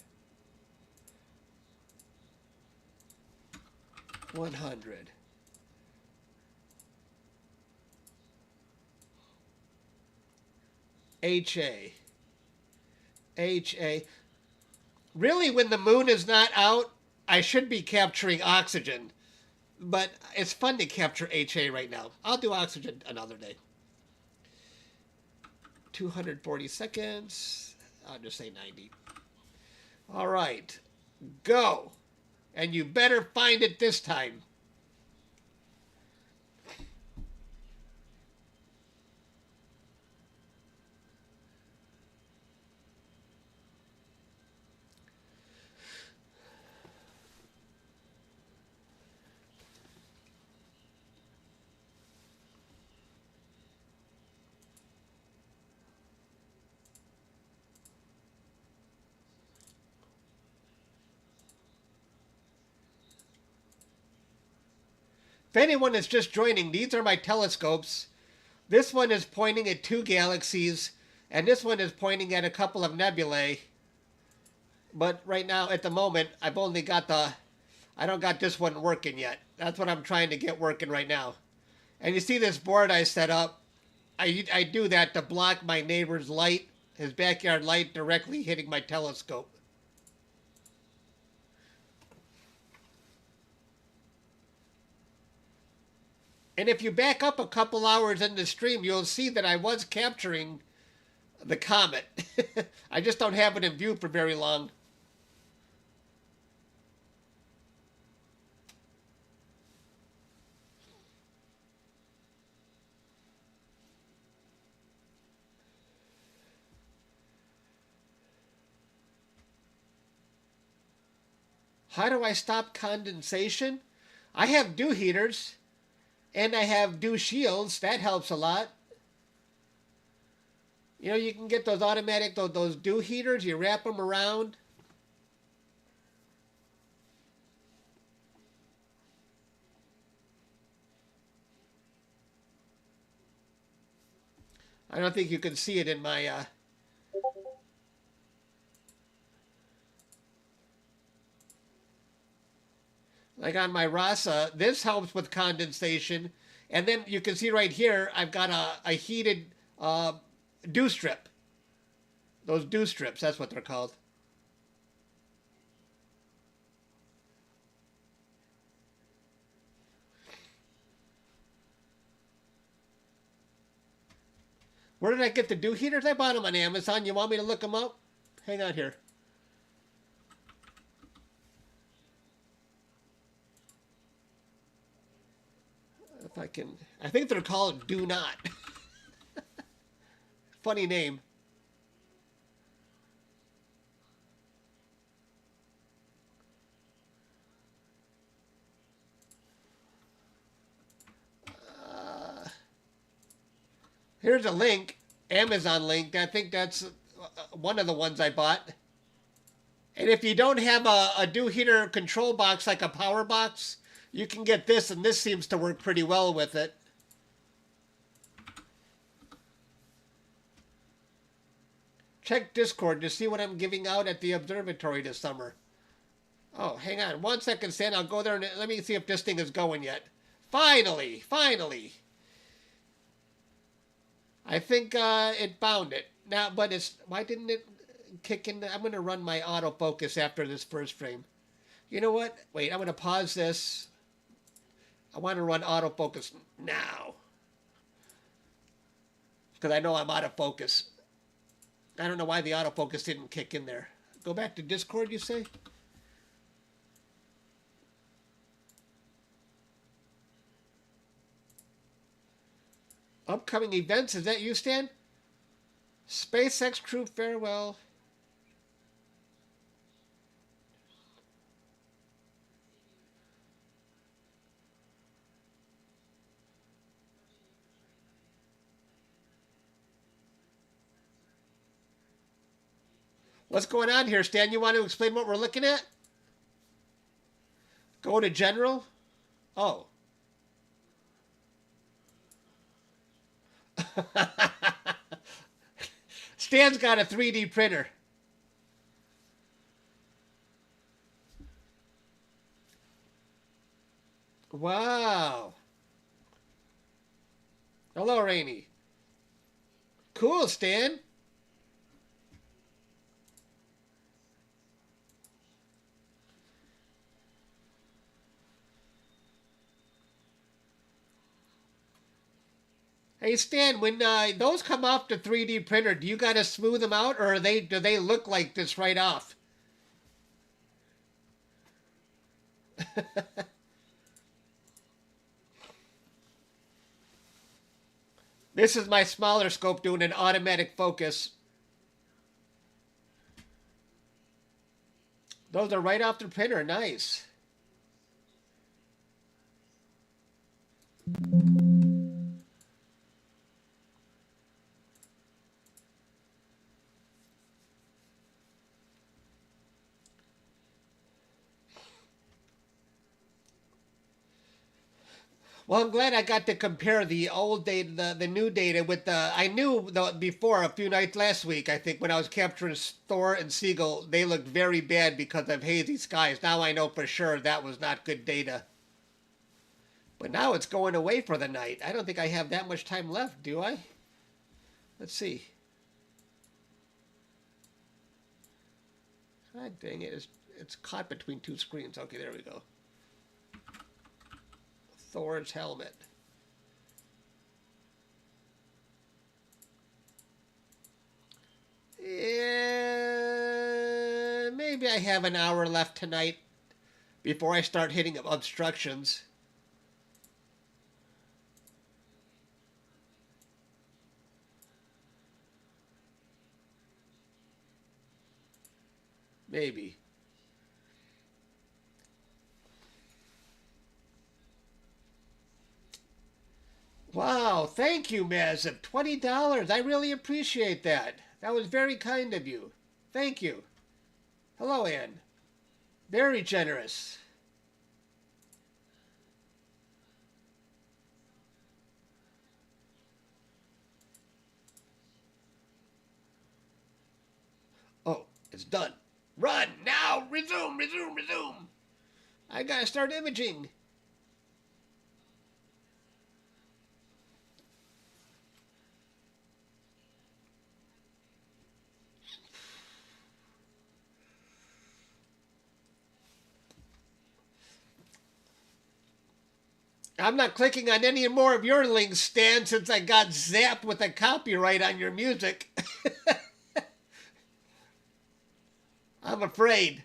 100. HA. HA. Really, when the moon is not out, I should be capturing oxygen. But it's fun to capture HA right now. I'll do oxygen another day. 240 seconds. I'll just say 90. All right. Go. And you better find it this time. anyone is just joining, these are my telescopes. This one is pointing at 2 galaxies, and this one is pointing at a couple of nebulae. But right now, at the moment, I've only got I don't got this one working yet. That's what I'm trying to get working right now. And you see this board I set up. I do that to block my neighbor's light, his backyard light, directly hitting my telescope. And if you back up a couple hours in the stream, you'll see that I was capturing the comet. I just don't have it in view for very long. How do I stop condensation? I have dew heaters, and I have dew shields. That helps a lot. You know, you can get those automatic, those dew heaters. You wrap them around. I don't think you can see it in my... like on my RASA, this helps with condensation. And then you can see right here, I've got a heated dew strip. Those dew strips, that's what they're called. Where did I get the dew heaters? I bought them on Amazon. You want me to look them up? Hang on here. If I can... I think they're called Do Not. Funny name. Here's a link, Amazon link. I think that's one of the ones I bought. And if you don't have a dew heater control box like a power box, you can get this, and this seems to work pretty well with it. Check Discord to see what I'm giving out at the observatory this summer. Oh, hang on 1 second, Stan. I'll go there and let me see if this thing is going yet. Finally, finally. I think it bound it. Now, but it's... Why didn't it kick in? I'm going to run my autofocus after this first frame. You know what? Wait, I'm going to pause this. I want to run autofocus now. Because I know I'm out of focus. I don't know why the autofocus didn't kick in there. Go back to Discord, you say? Upcoming events, is that you, Stan? SpaceX crew farewell. What's going on here, Stan? You want to explain what we're looking at? Go to general? Oh. Stan's got a 3D printer. Wow. Hello, Rainey. Cool, Stan. Hey Stan, when those come off the 3D printer, do you gotta smooth them out, or do they look like this right off? This is my smaller scope doing an automatic focus. Those are right off the printer, nice. Well, I'm glad I got to compare the old data, the new data with the. I knew before a few nights last week. I think when I was capturing Thor and Siegel, they looked very bad because of hazy skies. Now I know for sure that was not good data. But now it's going away for the night. I don't think I have that much time left, do I? Let's see. God dang it! It's caught between two screens. Okay, there we go. Thor's helmet. Yeah, maybe I have an hour left tonight before I start hitting obstructions. Maybe. Wow, thank you, Mazip. $20. I really appreciate that. That was very kind of you. Thank you. Hello, Ann. Very generous. Oh, it's done. Run now! Resume, resume, resume! I gotta start imaging. I'm not clicking on any more of your links, Stan, since I got zapped with a copyright on your music. I'm afraid.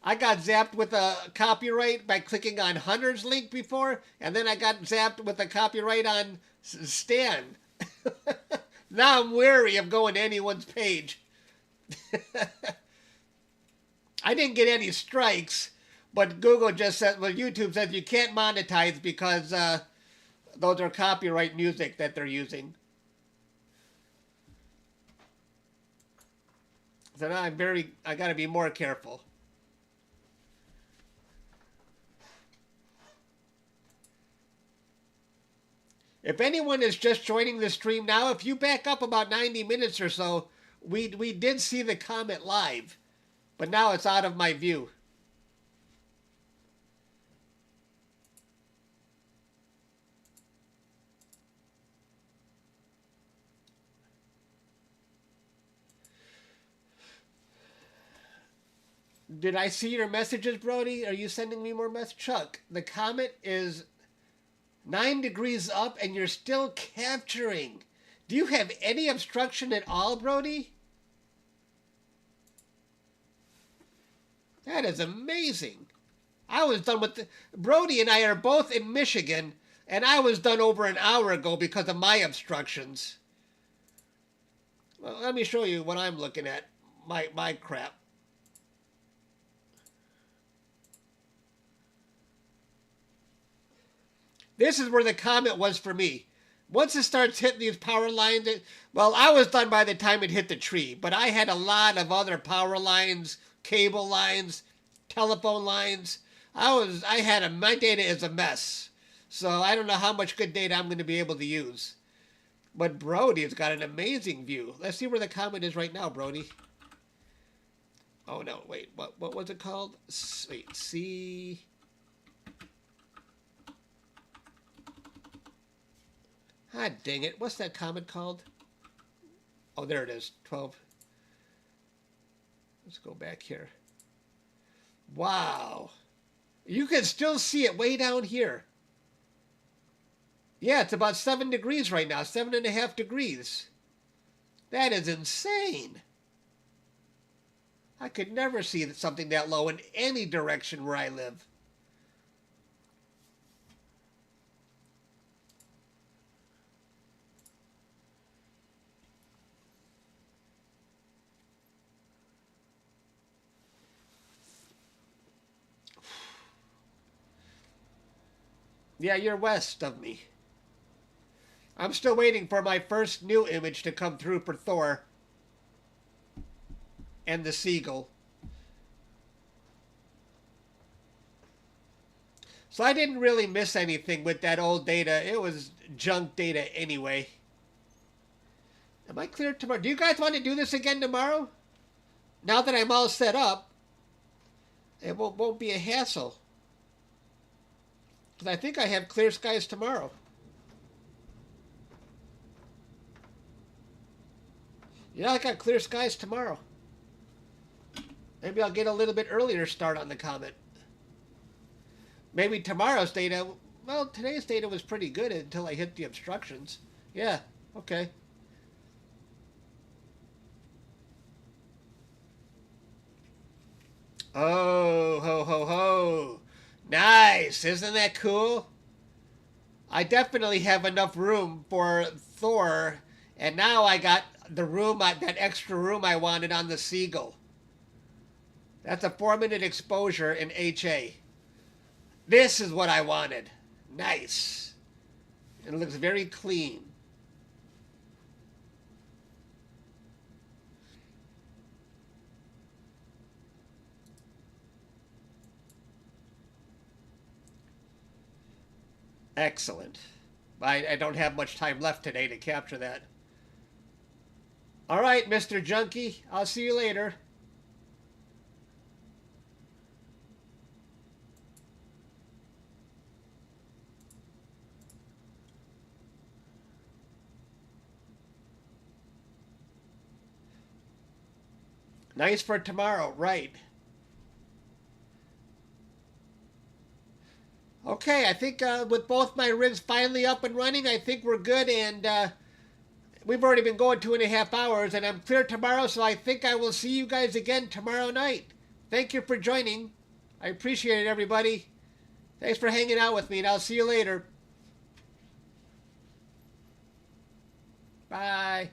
I got zapped with a copyright by clicking on Hunter's link before, and then I got zapped with a copyright on Stan. Now I'm wary of going to anyone's page. I didn't get any strikes, but Google just said, well, YouTube says you can't monetize because those are copyright music that they're using. So now I got to be more careful. If anyone is just joining the stream now, if you back up about 90 minutes or so, we did see the comet live. But now it's out of my view. Did I see your messages, Brody? Are you sending me more messages? Chuck, the comet is 9 degrees up and you're still capturing. Do you have any obstruction at all, Brody? That is amazing. I was done with Brody and I are both in Michigan, and I was done over an hour ago because of my obstructions. Well, let me show you what I'm looking at. My crap. This is where the comet was for me. Once it starts hitting these power lines, well, I was done by the time it hit the tree, but I had a lot of other power lines, cable lines, telephone lines. My data is a mess. So I don't know how much good data I'm going to be able to use. But Brody's got an amazing view. Let's see where the comet is right now, Brody. Oh no, wait, what was it called? Wait, see. Ah, dang it. What's that comet called? Oh, there it is. 12. Let's go back here. Wow. You can still see it way down here. Yeah, it's about 7 degrees right now. 7.5 degrees. That is insane. I could never see something that low in any direction where I live. Yeah, you're west of me. I'm still waiting for my first new image to come through for Thor and the Seagull. So I didn't really miss anything with that old data. It was junk data anyway. Am I clear tomorrow? Do you guys want to do this again tomorrow? Now that I'm all set up, it won't be a hassle. Because I think I have clear skies tomorrow. Yeah, I got clear skies tomorrow. Maybe I'll get a little bit earlier start on the Comet. Maybe tomorrow's data... Well, today's data was pretty good until I hit the obstructions. Yeah, okay. Oh, ho, ho, ho. Nice. Isn't that cool? I definitely have enough room for Thor. And now I got the room, that extra room I wanted on the Seagull. That's a 4-minute exposure in HA. This is what I wanted. Nice. And it looks very clean. Excellent. I don't have much time left today to capture that. All right, Mr. Junkie. I'll see you later. Nice for tomorrow, right. Okay, I think with both my rigs finally up and running, I think we're good, and we've already been going 2.5 hours, and I'm clear tomorrow, so I think I will see you guys again tomorrow night. Thank you for joining. I appreciate it, everybody. Thanks for hanging out with me, and I'll see you later. Bye.